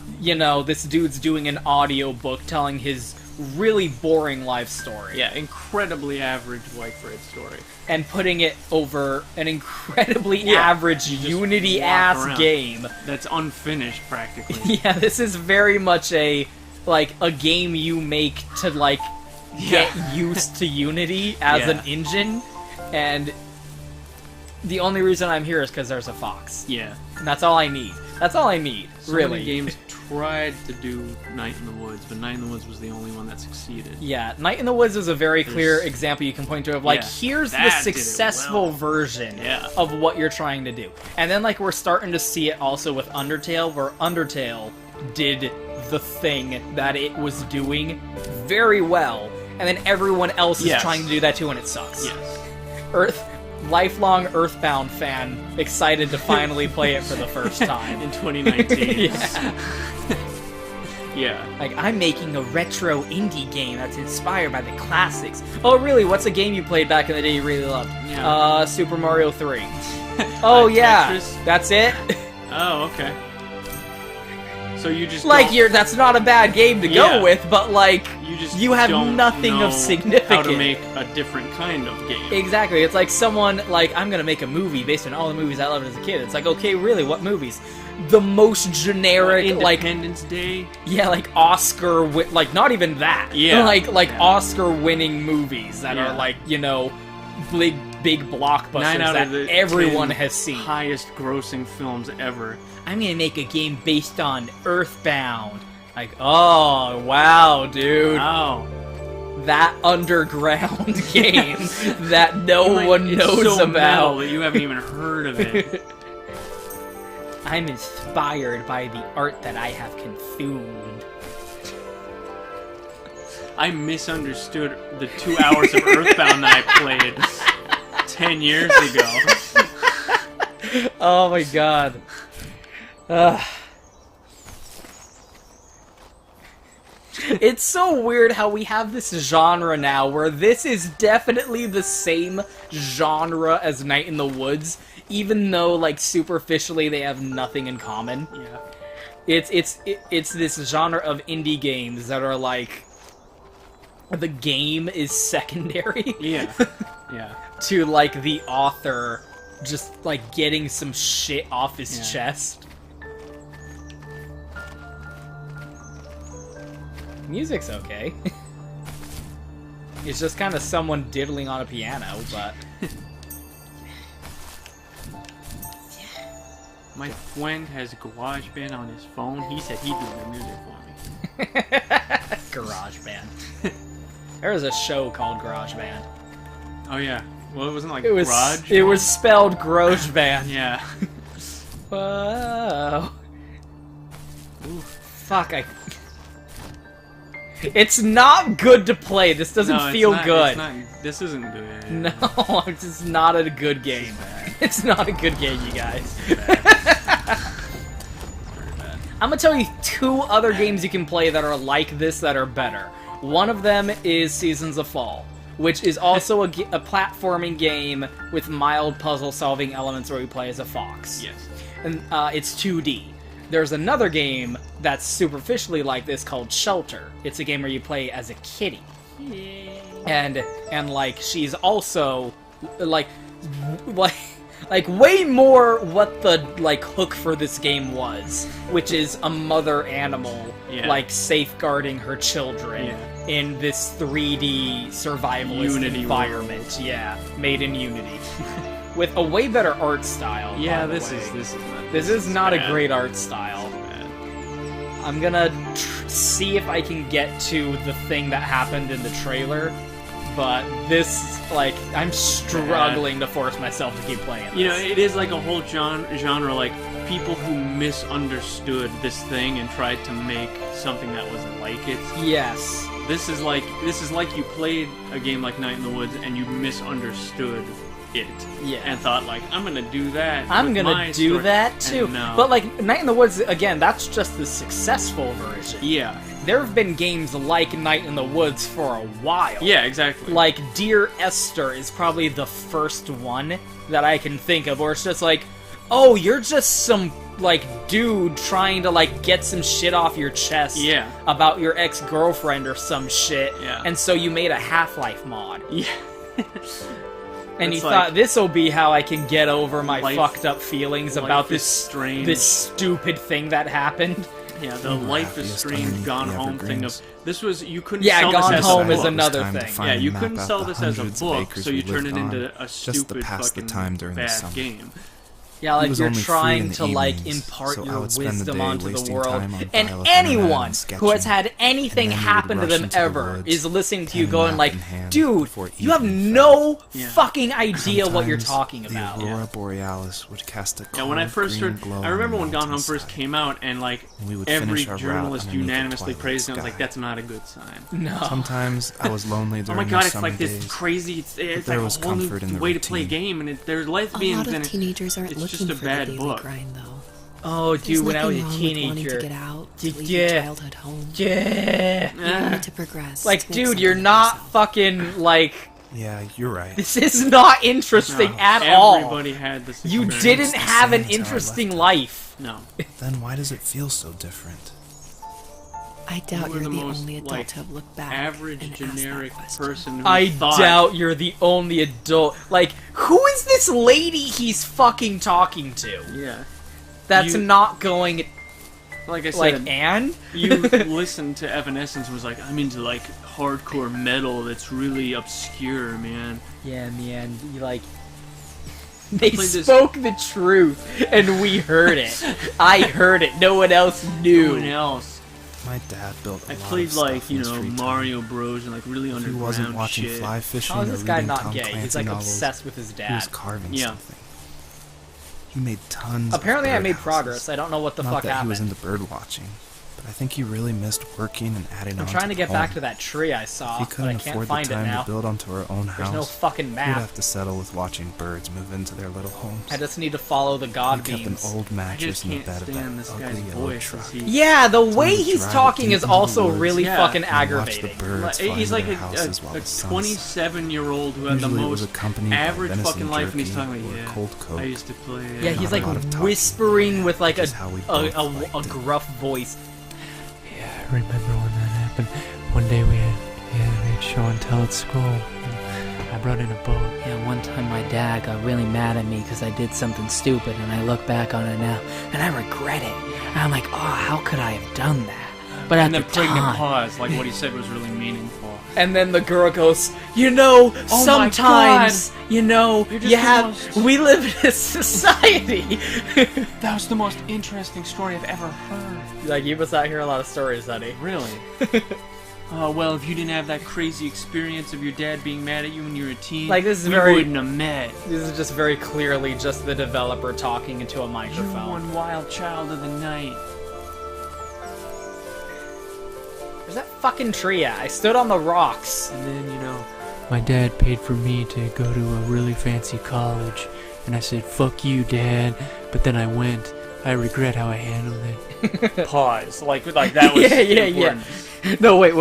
A: this dude's doing an audio book telling his really boring life story.
B: Yeah, incredibly average white bread story.
A: And putting it over an incredibly
B: Yeah.
A: average
B: You just
A: Unity-ass
B: walk around.
A: game.
B: That's unfinished, practically.
A: Yeah, this is very much a game you make to, get used to Unity as an
B: Yeah.
A: engine, and the only reason I'm here is because there's a fox.
B: Yeah.
A: And that's all I need. That's all I need,
B: So
A: really.
B: many games tried to do Night in the Woods, but Night in the Woods was the only one that succeeded.
A: Yeah, Night in the Woods is a very clear
B: There's-
A: example you can point to of,
B: Yeah,
A: here's the
B: that did it
A: successful
B: well.
A: version
B: Yeah.
A: of what you're trying to do. And then, we're starting to see it also with Undertale, where Undertale did the thing that it was doing very well, and then everyone else is
B: Yes.
A: trying to do that too, and it sucks.
B: Yes.
A: Lifelong Earthbound fan, excited to finally play it for the first time.
B: In 2019.
A: Yeah.
B: Yeah.
A: I'm making a retro indie game that's inspired by the classics. Oh, really? What's a game you played back in the day you really loved?
B: Yeah.
A: Super Mario 3. Oh, yeah.
B: Tetris?
A: That's it?
B: Oh, okay. So you just
A: that's not a bad game to
B: Yeah.
A: go with, but,
B: you
A: have
B: don't
A: nothing
B: know
A: of significance.
B: how to make a different kind of game.
A: Exactly. It's like someone, I'm gonna make a movie based on all the movies I loved as a kid. It's like, okay, really, what movies? The most generic,
B: Independence Day.
A: yeah, Oscar, not even that.
B: Yeah.
A: Like Oscar-winning movies that
B: Yeah.
A: are, big blockbusters
B: 9 out
A: that
B: of the
A: everyone
B: 10
A: has seen.
B: highest-grossing films ever.
A: I'm gonna make a game based on Earthbound. Oh, wow, dude.
B: Wow.
A: That underground game that no one
B: It's
A: knows
B: so metal
A: about.
B: that you haven't even heard of it.
A: I'm inspired by the art that I have consumed.
B: I misunderstood the 2 hours of Earthbound that I played 10 years ago.
A: Oh my god. It's so weird how we have this genre now where this is definitely the same genre as Night in the Woods, even though, superficially they have nothing in common.
B: Yeah.
A: It's this genre of indie games that are the game is secondary.
B: Yeah. Yeah.
A: To the author just getting some shit off his
B: Yeah.
A: chest. Music's okay. It's just kind of someone diddling on a piano, but
B: My friend has GarageBand on his phone. He said he'd do the music for me.
A: GarageBand. There was a show called GarageBand.
B: Oh yeah. Well, it wasn't like
A: It was
B: garage.
A: it was spelled GarageBand.
B: Yeah.
A: Whoa. Ooh, fuck, It's not good to play. This doesn't
B: No, it's
A: feel
B: not-
A: good.
B: It's not, this isn't good.
A: No, it's just not a good game. It's not a good game, you guys. I'm gonna tell you 2 other games you can play that are like this that are better. One of them is Seasons of Fall, which is also a platforming game with mild puzzle-solving elements where you play as a fox.
B: Yes.
A: And it's 2D. There's another game that's superficially like this called Shelter. It's a game where you play as a kitty. And like she's also like way more what the like hook for this game was, which is a mother animal like safeguarding her children in this 3D survivalist
B: Unity
A: environment.
B: world.
A: Yeah, made in Unity. With a way better art style.
B: Yeah,
A: by the
B: this
A: way.
B: is
A: not a
B: bad.
A: great art style.
B: Bad.
A: I'm gonna see if I can get to the thing that happened in the trailer, but this, like, I'm struggling to force myself to keep playing this.
B: You know, it is like a whole genre, like people who misunderstood this thing and tried to make something that was like it.
A: Yes.
B: This is like you played a game like Night in the Woods and you misunderstood it.
A: Yeah.
B: And thought like, I'm gonna do that.
A: I'm
B: with
A: gonna
B: my
A: do
B: story.
A: that too.
B: And no.
A: But, like, Night in the Woods, again, that's just the successful version.
B: Yeah.
A: There have been games like Night in the Woods for a while.
B: Yeah, exactly.
A: Like, Dear Esther is probably the first one that I can think of where it's just like, oh, you're just some, like, dude trying to, like, get some shit off your chest about your ex-girlfriend or some shit, and so you made a Half-Life mod.
B: Yeah.
A: And
B: It's
A: you
B: like,
A: thought, this'll be how I can get over my
B: life-
A: fucked up feelings
B: life
A: about
B: is
A: this
B: strange.
A: this stupid thing that happened.
B: Yeah, the Life is
D: happiest
B: Strange
D: underneath
B: Gone
D: the
B: Home thing of
D: evergreens.
B: this was you couldn't
A: Yeah,
B: sell
A: Gone
B: this as
A: Home
B: a
A: is
B: book.
A: another
D: Time to
A: thing.
D: find
B: Yeah,
D: and
B: you
D: map
B: couldn't
D: out
B: sell
D: the
B: this as a
D: hundreds of
B: book,
D: acres
B: so
D: we
B: you turn it
D: lived on,
B: into a
D: just to
B: stupid
D: pass the
B: fucking
D: time during the
B: bad
D: summer.
B: game.
A: Yeah, like
D: was
A: you're
D: only free
A: trying
D: in the
A: to like
D: evenings,
A: impart
D: so I
A: your
D: would spend the
A: wisdom
D: day
A: onto the
D: wasting
A: world,
D: time on
A: and
D: dial-up internet
A: anyone
D: and
A: who has
D: sketching,
A: had anything
D: and then we
A: happen to
D: would rush
A: them
D: into the
A: ever
D: woods,
A: is listening to you
D: pen and
A: going
D: map
A: like,
D: in hand
A: dude,
D: before
A: you have
D: evening
A: no
B: Yeah.
A: fucking idea what you're
D: Sometimes
A: talking
D: the
A: about.
D: Aurora Borealis would cast a
B: Yeah, when I
D: cold
B: first
D: green
B: heard,
D: glow
B: I remember
D: on
B: when
D: the
B: Gone Home first
D: mountainside.
B: came out, and like
D: We would
B: every
D: finish our route
B: journalist
D: underneath the
B: unanimously
D: twilight
B: praised it. I was like,
D: sky.
B: that's not a good sign.
A: No.
D: Sometimes I was lonely
B: Oh
D: during
B: my
D: the
B: god, it's
D: summer
B: like this
D: days.
B: crazy. It's
D: there
B: like
D: was
B: a whole new
D: comfort in the
B: way to play a
D: routine.
B: game, and there's
C: A
B: lesbians
C: lot
B: and
C: of teenagers aren't
B: it's
C: looking
B: just a
C: for
B: bad
C: the daily
B: book.
C: grind, though.
A: Oh,
C: There's
A: dude, when I was
C: nothing
A: a
C: wrong with wanting
A: teenager.
C: to get out, to leave
A: Yeah.
C: your childhood home.
A: Yeah.
C: You need to progress.
A: Like,
C: to make
A: dude,
C: something
A: you're
C: of
A: not
C: yourself.
A: fucking, like,
D: Yeah, you're right.
A: this is not interesting
B: No,
A: at all.
B: Everybody had this.
A: You
B: experience.
A: didn't
D: the
A: have
D: same
A: an
D: as how I
A: interesting
D: left it.
A: life.
B: No.
D: Then why does it feel so different?
C: I doubt
B: You were
C: you're
B: the
C: the
B: most,
C: only adult
B: like,
C: to have looked back
B: Average
C: and asked that
B: generic
C: question.
B: person who
A: I
B: thought,
A: doubt you're the only adult. Like, who is this lady he's fucking talking to?
B: Yeah.
A: That's
B: You-
A: not going,
B: Like I said,
A: like, Anne?
B: you listened to Evanescence and was like, I'm into like hardcore metal that's really obscure, man.
A: Yeah, man, you like... They
B: played this-
A: spoke the truth, and we heard it. I heard it, no one else
B: No
A: knew.
B: one else.
D: My dad built a
B: I
D: lot
B: played
D: of
B: like,
D: stuff in
B: you
D: his
B: know,
D: free time.
B: Mario Bros and like really
D: If he
B: underground
D: wasn't watching
B: shit.
D: fly fishing
A: How is
D: or
A: this guy
D: reading
A: not
D: Tom
A: gay?
D: Clancy
A: He's like
D: novels,
A: obsessed with his
D: he
A: dad.
D: was carving
B: Yeah.
D: something. He made tons
A: Apparently
D: of
A: I made
D: birdhouses.
A: progress. I don't know what the
D: Not
A: fuck
D: that he was
A: happened.
D: into bird watching, but I think he really missed working and adding
A: I'm
D: on
A: trying to
D: the
A: get back
D: home.
A: to that tree I
D: If
A: saw,
D: he
A: but I
D: couldn't
A: can't
D: afford the
A: find it
D: time
A: now.
D: to build onto our own
A: There's
D: house,
A: no fucking
D: we'd
A: map.
D: have to settle with watching birds move into their little homes.
A: I just need to follow the god
D: We kept an
A: beams.
D: old
B: I
D: mattress
B: just
D: in the
B: can't
D: bed of
B: stand
D: that
B: this guy's
D: ugly yellow
B: voice.
D: truck.
B: As he,
A: Yeah, the way
D: would
A: he's
D: drive it
A: talking
D: deep
A: is
D: into the
A: also
D: woods
A: really
B: Yeah.
A: fucking
D: and watch the
A: aggravating.
D: birds
B: Like,
D: fly
B: he's
D: into
B: like
D: their houses while
B: a
D: the sun
B: 27-year-old who had the
D: Usually it was
B: most
D: accompanied by
B: average
D: venison
B: fucking life, and he's
D: jerky
B: talking like,
D: or
B: yeah,
D: cold Coke.
B: I used to play.
A: Yeah, he's
D: Not a
A: like
D: lot of talking,
A: whispering with like
D: which is how we
A: a
D: both liked it.
A: gruff voice.
E: Yeah, I remember when that happened. One day we had show and tell at school. And I brought in a boat.
F: Yeah, one time my dad got really mad at me because I did something stupid, and I look back on it now, and I regret it. And I'm like, oh, how could I have done that? But at
B: And
F: the
B: then pregnant
F: time,
B: pause, like what he said was really meaningful.
A: And then the girl goes, you know,
B: Oh my
A: sometimes, you know,
B: You're just
A: you
B: the
A: have,
B: most-
A: we live in a society.
B: That was the most interesting story I've ever heard.
A: Like, you must not hear a lot of stories, honey.
B: Really? oh, well, if you didn't have that crazy experience of your dad being mad at you when you were a teen,
A: Like, this is
B: we
A: very-
B: wouldn't have met.
A: This is just very clearly just the developer talking into a
B: You're
A: microphone.
B: one wild child of the night.
A: Where's that fucking tree at? I stood on the rocks.
E: And then, my dad paid for me to go to a really fancy college. And I said, fuck you, Dad. But then I went. I regret how I handled it.
B: Pause. Like that was important.
A: No, wait.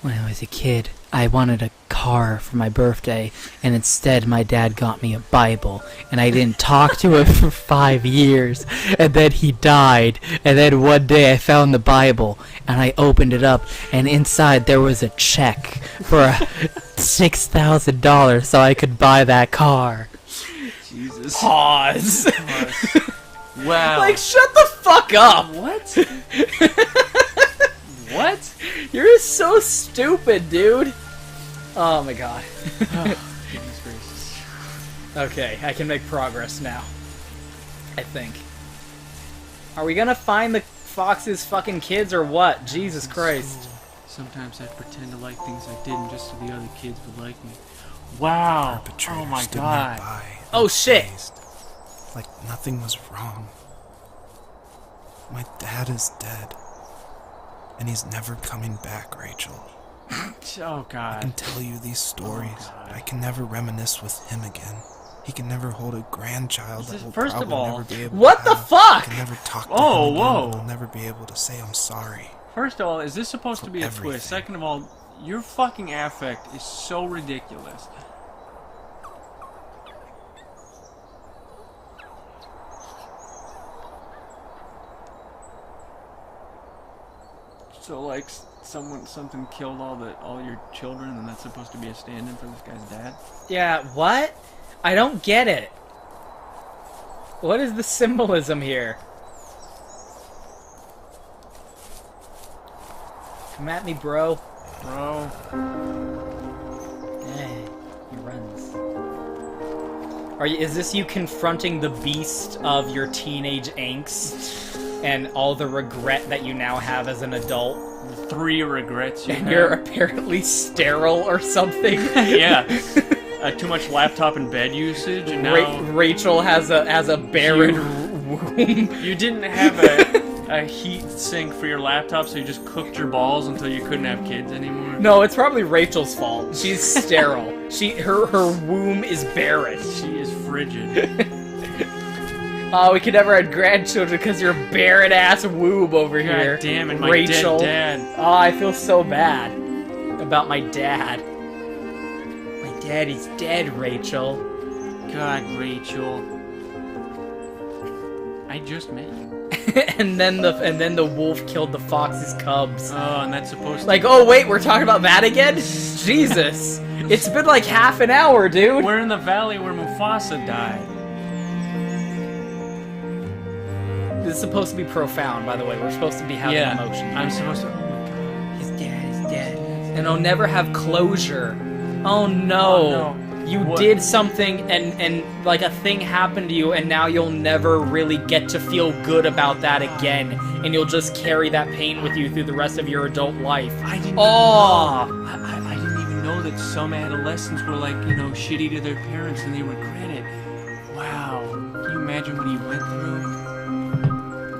F: When I was a kid, I wanted a car for my birthday, and instead my dad got me a Bible, and I didn't talk to him for 5 years, and then he died, and then one day I found the Bible, and I opened it up, and inside there was a check for $6,000 so I could buy that car.
B: Jesus.
A: Pause.
B: Wow.
A: Like, shut the fuck up.
B: What? What?
A: You're so stupid, dude. Oh my god.
B: Goodness gracious.
A: Okay, I can make progress now. I think. Are we gonna find the Fox's fucking kids or what? Jesus Christ.
B: Sometimes I pretend to like things I didn't just so the other kids would like me. Wow.
D: Perpetrator
B: Oh my
D: stood
B: god.
D: nearby,
A: Oh, shit.
D: amazed, like nothing was wrong. My dad is dead. And he's never coming back, Rachel.
B: Oh
D: I
B: god.
D: can tell you these stories,
B: God.
D: but I can never reminisce with him again. He can never hold a grandchild that will
B: First of
D: probably
B: all,
D: never be able
A: What
D: to
A: the
D: have.
A: fuck?
D: I can never talk to
B: Oh,
D: him again,
B: whoa.
D: and I'll never be able to say I'm sorry.
B: First of all, is this supposed to be a
D: Everything.
B: twist? Second of all, your fucking affect is so ridiculous. So like something killed all your children, and that's supposed to be a stand-in for this guy's dad?
A: Yeah, what? I don't get it. What is the symbolism here? Come at me, bro.
B: Bro.
A: He runs. Is this you confronting the beast of your teenage angst and all the regret that you now have as an adult?
B: 3 regrets you
A: And
B: have.
A: you're apparently sterile or something?
B: Yeah. Too much laptop and bed usage, and now
A: Rachel has a barren womb.
B: you didn't have a heat sink for your laptop, so you just cooked your balls until you couldn't have kids anymore.
A: No, it's probably Rachel's fault. She's sterile. Her womb is barren.
B: She is frigid.
A: Oh, we could never have grandchildren because your barren ass womb over here.
B: God damn it, my
A: Rachel.
B: dead dad.
A: Oh, I feel so bad about my dad. My daddy's dead, Rachel.
B: God, Rachel. I just met you.
A: and then the wolf killed the fox's cubs.
B: Oh, and that's supposed to...
A: Like, oh wait, we're talking about that again? Jesus. It's been like half an hour, dude.
B: We're in the valley where Mufasa died.
A: This is supposed to be profound, by the way. We're supposed to be having emotion.
B: I'm supposed to... Oh my god.
A: His dad is dead. And I'll never have closure. Oh no.
B: Oh, no.
A: You
B: What?
A: did something and like a thing happened to you and now you'll never really get to feel good about that again. And you'll just carry that pain with you through the rest of your adult life.
B: I didn't
A: Oh!
B: know. I didn't even know that some adolescents were like, shitty to their parents and they regret it. Wow. Can you imagine what he went through?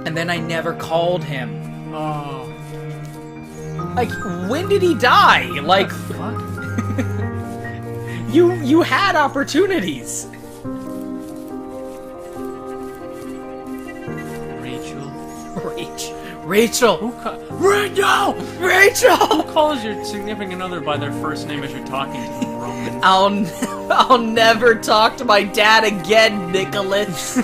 A: And then I never called him.
B: Oh.
A: Like, when did he die? Like,
B: Fuck.
A: you had opportunities. Rachel.
B: Who
A: Rachel.
B: calls your significant other by their first name as you're talking to them, Roman?
A: I'll never talk to my dad again, Nicholas.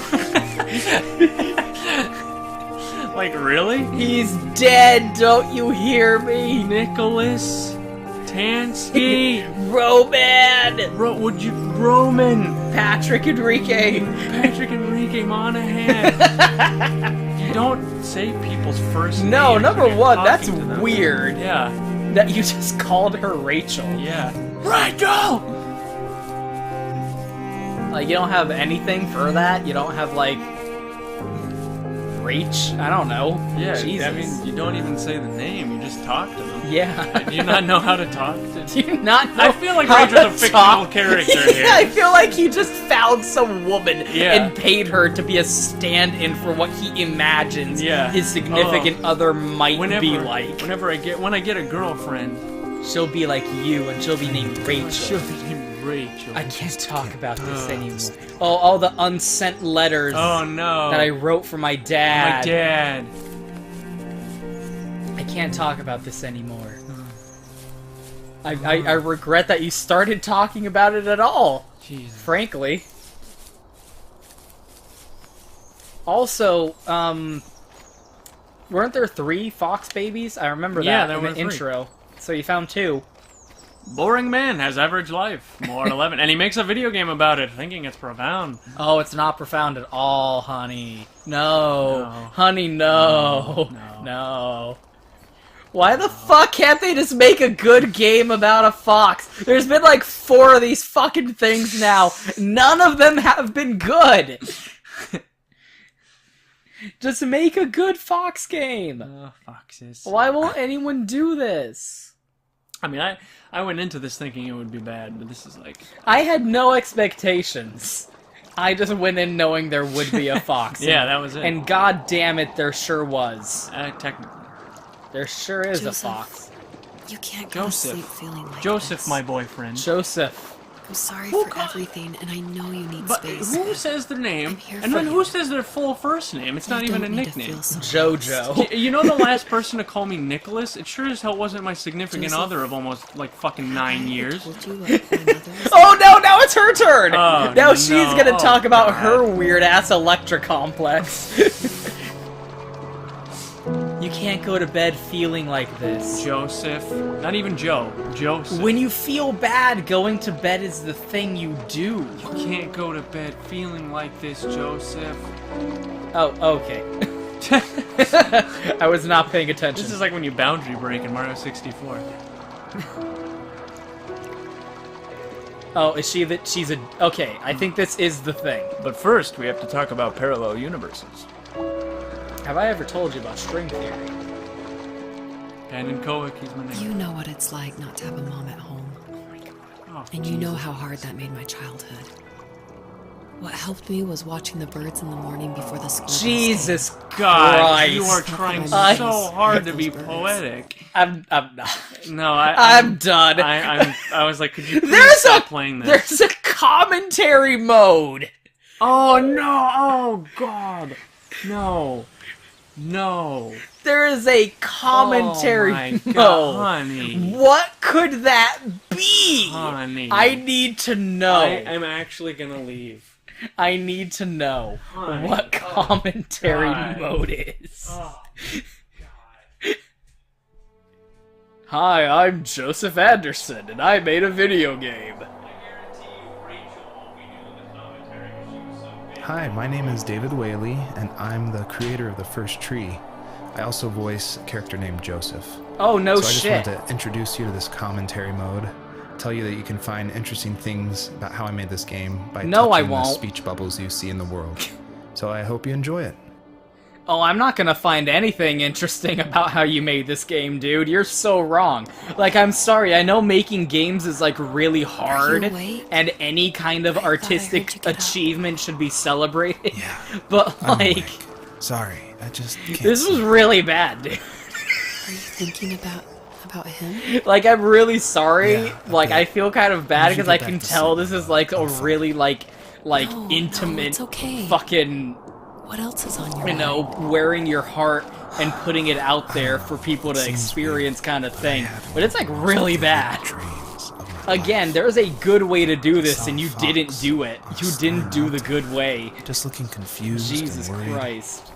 B: Like, really?
A: He's dead, don't you hear me?
B: Nicholas Tansky.
A: Roman.
B: Roman.
A: Patrick Enrique.
B: Patrick Enrique Monahan. You don't say people's first names.
A: No,
B: when
A: number
B: you're
A: one,
B: talking
A: that's
B: to them.
A: weird.
B: Yeah.
A: That you just called her Rachel.
B: Yeah.
A: Rachel! Like, you don't have anything for that? You don't have, like... Rach? I don't know.
B: Yeah,
A: Jesus.
B: I mean, you don't even say the name, you just talk to them.
A: Yeah.
B: Do you not know how to talk to
A: Do you not know
B: I feel like
A: how
B: Rachel's a
A: to talk?
B: fictional character here.
A: I feel like he just found some woman
B: Yeah.
A: and paid her to be a stand-in for what he imagines
B: Yeah.
A: his significant other might
B: Whenever,
A: be like.
B: when I get a girlfriend,
A: She'll be like you, and she'll be named Rachel.
B: she'll be named Rachel.
A: I can't talk about this anymore. Oh, all the unsent letters
B: Oh no.
A: that I wrote for my dad.
B: My dad.
A: I can't talk about this anymore. I regret that you started talking about it at all,
B: Jesus.
A: frankly. Also, weren't there 3 fox babies? I remember
B: Yeah,
A: that
B: there
A: in the
B: were 3.
A: intro. So you found 2.
B: Boring man has average life. More 11. And he makes a video game about it, thinking it's profound.
A: Oh, it's not profound at all, honey. No.
B: No.
A: Honey, no.
B: No.
A: No. Why the fuck can't they just make a good game about a fox? There's been like 4 of these fucking things now. None of them have been good. Just make a good fox game.
B: Foxes.
A: Why won't anyone do this?
B: I mean, I went into this thinking it would be bad, but this is like...
A: I had no expectations. I just went in knowing there would be a fox.
B: Yeah, that was it.
A: And god damn it, there sure was.
B: Technically.
A: There sure is
C: Joseph,
A: a fox.
C: You can't go
B: Joseph.
C: to sleep feeling like
B: Joseph,
C: this.
B: my boyfriend.
A: Joseph.
C: I'm sorry for everything, and I know you need
B: But
C: space.
B: who says their name,
C: I'm here
B: and
C: for
B: then
C: you.
B: who says their full first name? It's not
C: You
B: even a
C: don't need to
B: nickname.
C: feel so
A: Jojo.
B: You know the last person to call me Nicholas? It sure as hell wasn't my significant
C: Joseph.
B: other of almost, like, fucking 9 years.
C: I told you what my mother was
A: Oh no, now it's her turn!
B: Oh,
A: now
B: no.
A: she's gonna talk
B: Oh,
A: about
B: God.
A: her weird-ass Electra complex. You can't go to bed feeling like this.
B: Joseph. Not even Joe. Joseph.
A: When you feel bad, going to bed is the thing you do.
B: You can't go to bed feeling like this, Joseph.
A: Oh, okay. I was not paying attention.
B: This is like when you boundary break in Mario 64.
A: Oh, is she that she's a... Okay, I think this is the thing.
B: But first, we have to talk about parallel universes.
A: Have I ever told you about string theory?
B: Brandon Kowick, he's my name.
C: You know what it's like not to have a mom at home.
B: Oh,
C: And you know how hard that made my childhood. What helped me was watching the birds in the morning before the school bus came.
A: Jesus
B: God,
A: Christ.
B: you are trying
C: I-
B: so hard to be poetic.
A: I'm not.
B: No,
A: I'm done.
B: I was like, could you please
A: There's
B: stop playing this?
A: There's a commentary mode.
B: Oh no! Oh God! No! No!
A: There is a commentary
B: oh my
A: mode.
B: God, honey.
A: What could that be?
B: Honey.
A: I need to know.
B: I am actually gonna leave.
A: I need to know
B: Honey.
A: what commentary
B: God.
A: mode is.
B: Oh.
A: Hi, I'm Joseph Anderson, and I made a video game.
D: Hi, my name is David Whaley, and I'm the creator of the first tree. I also voice a character named Joseph.
A: Oh, no
D: so I just
A: shit.
D: wanted to introduce you to this commentary mode, tell you that you can find interesting things about how I made this game by
A: No, I
D: touching the
A: won't.
D: speech bubbles you see in the world. So I hope you enjoy it.
A: Oh, I'm not gonna find anything interesting about how you made this game, dude. You're so wrong. Like, I'm sorry, I know making games is, like, really hard,
C: awake?
A: and any kind of
C: I thought I heard you
A: artistic
C: get up.
A: achievement should be celebrated.
D: Yeah,
A: But,
D: I'm
A: like,
D: awake. Sorry, I just can't
A: this was
D: sleep.
A: really bad, dude.
C: Are you thinking about him?
A: Like, I'm really sorry.
D: Yeah, a
A: Like,
D: bit.
A: I feel kind of bad
D: You should
A: because I
D: get
A: can
D: back to
A: tell
D: sleep,
A: this is,
D: though.
A: like, a
D: I'm fine.
A: really, like
C: No,
A: intimate
C: it's okay.
A: fucking,
C: What else is on your
A: you know,
C: mind?
A: wearing your heart and putting it out there for people to
D: Seems
A: experience
D: weird,
A: kind of
D: but I
A: thing.
D: had
A: But it's, like,
D: one of the most
A: really
D: vivid
A: bad.
D: dreams of my
A: Again,
D: life.
A: there's a good way to do this,
D: saw
A: and you
D: a
A: didn't
D: fox
A: do it.
D: on a
A: You
D: snowy
A: didn't do the
D: mountain,
A: good way.
D: just looking confused
A: Jesus
D: and worried.
A: Christ.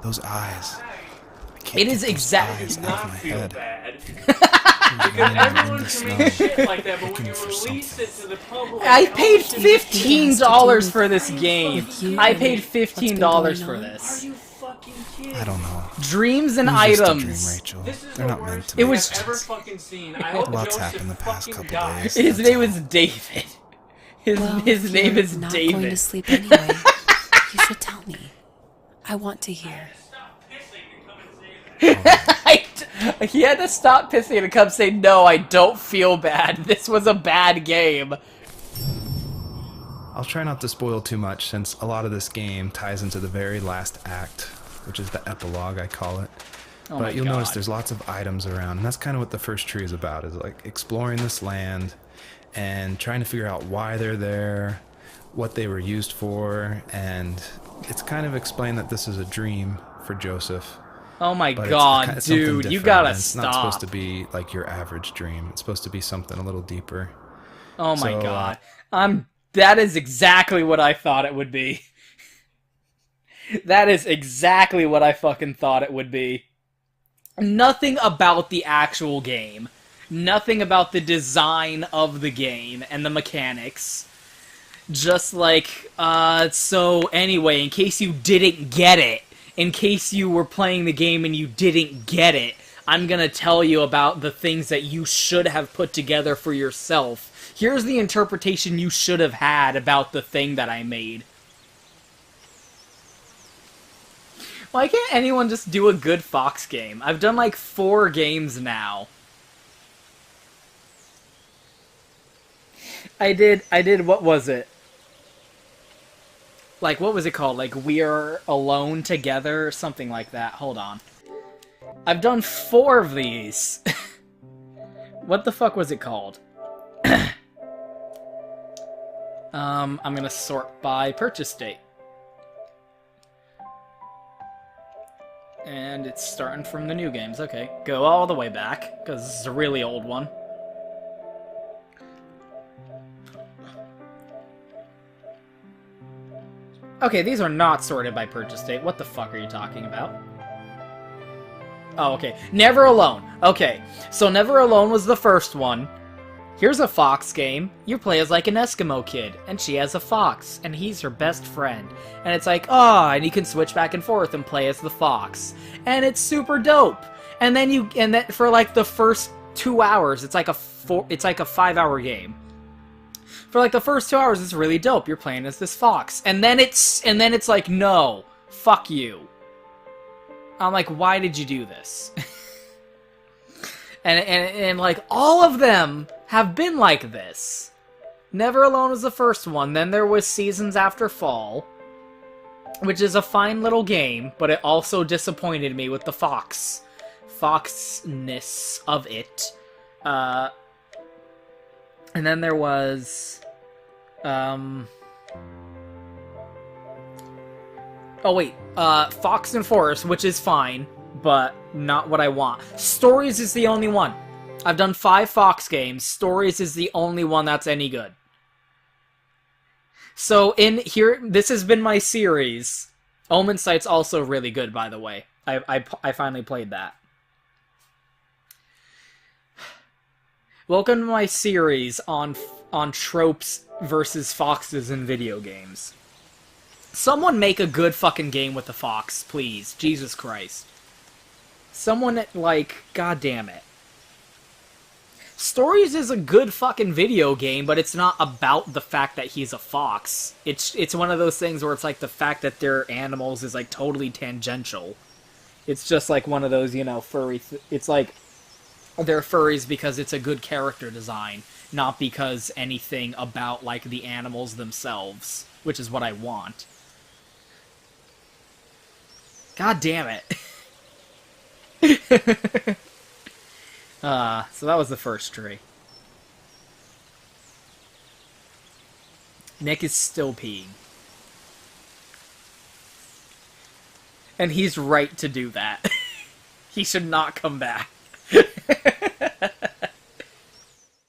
D: Those eyes. I can't
A: It
D: get
A: is
D: those
A: exactly-
D: eyes out
B: Not
D: of my
B: feel
D: head.
B: bad.
D: Because
B: Everyone commits shit like that, but when you
D: looking for
B: release it to the public,
A: I paid
B: oh, shit,
A: $15 for this game.
C: you
A: I
C: and
A: paid
C: what's been
A: $15
C: going
A: for
C: on?
A: this.
B: Are you fucking kidding?
D: I don't know.
A: Dreams and
D: It was just a dream,
A: items.
D: Rachel.
B: This is
D: They're
B: the
D: not meant
B: worst
D: to
A: It
D: be.
B: thing
A: was
B: I've ever
A: just-
B: fucking seen. I hope
D: Lots
B: Joseph
D: happened the past
B: fucking
D: couple
B: dies.
D: days.
A: His
D: That's
A: name
D: all.
A: is David. His
C: Well,
A: his
C: if
A: name
C: you're
A: is
C: not going to
A: David.
C: sleep anyway. You should tell me. I want to hear.
A: He had to stop pissing and come say, no, I don't feel bad. This was a bad game.
D: I'll try not to spoil too much since a lot of this game ties into the very last act, which is the epilogue, I call it.
A: Oh my
D: But you'll
A: God.
D: notice there's lots of items around, and that's kind of what the first tree is about, is like exploring this land and trying to figure out why they're there, what they were used for, and it's kind of explained that this is a dream for Joseph.
A: Oh my
D: But
A: God,
D: it's something
A: dude, you
D: different,
A: gotta
D: and it's
A: stop.
D: not supposed to be like your average dream. It's supposed to be something a little deeper.
A: Oh my
D: So,
A: God. That is exactly what I thought it would be. That is exactly what I fucking thought it would be. Nothing about the actual game. Nothing about the design of the game and the mechanics. Just like, so anyway, in case you didn't get it, in case you were playing the game and you didn't get it, I'm gonna tell you about the things that you should have put together for yourself. Here's the interpretation you should have had about the thing that I made. Why can't anyone just do a good Fox game? I've done like 4 games now. I did, what was it? Like, what was it called? Like, We Are Alone Together or something like that. Hold on. I've done 4 of these. What the fuck was it called? I'm gonna sort by purchase date. And it's starting from the new games. Okay, go all the way back, because this is a really old one. Okay, these are not sorted by purchase date. What the fuck are you talking about? Oh, okay. Never Alone. Okay, so Never Alone was the first one. Here's a fox game. You play as like an Eskimo kid, and she has a fox, and he's her best friend. And it's like, and you can switch back and forth and play as the fox. And it's super dope. And then for like the first 2 hours, it's like a 5-hour game. For like the first 2 hours, it's really dope. You're playing as this fox. And then it's like, no, fuck you. I'm like, why did you do this? and like, all of them have been like this. Never Alone was the first one. Then there was Seasons After Fall, which is a fine little game, but it also disappointed me with the foxness of it. And then there was... Fox and Forest, which is fine, but not what I want. Stories is the only one. I've done 5 Fox games. Stories is the only one that's any good. So in here, this has been my series. Omen Sight's also really good, by the way. I finally played that. Welcome to my series on tropes versus foxes in video games. Someone make a good fucking game with the fox, please. Jesus Christ. Someone, like, god damn it. Stories is a good fucking video game, but it's not about the fact that he's a fox. It's one of those things where it's like the fact that they're animals is like totally tangential. It's just like one of those, furry... It's like, they're furries because it's a good character design, not because anything about, like, the animals themselves, which is what I want. God damn it. So that was the first tree. Nick is still peeing. And he's right to do that. He should not come back.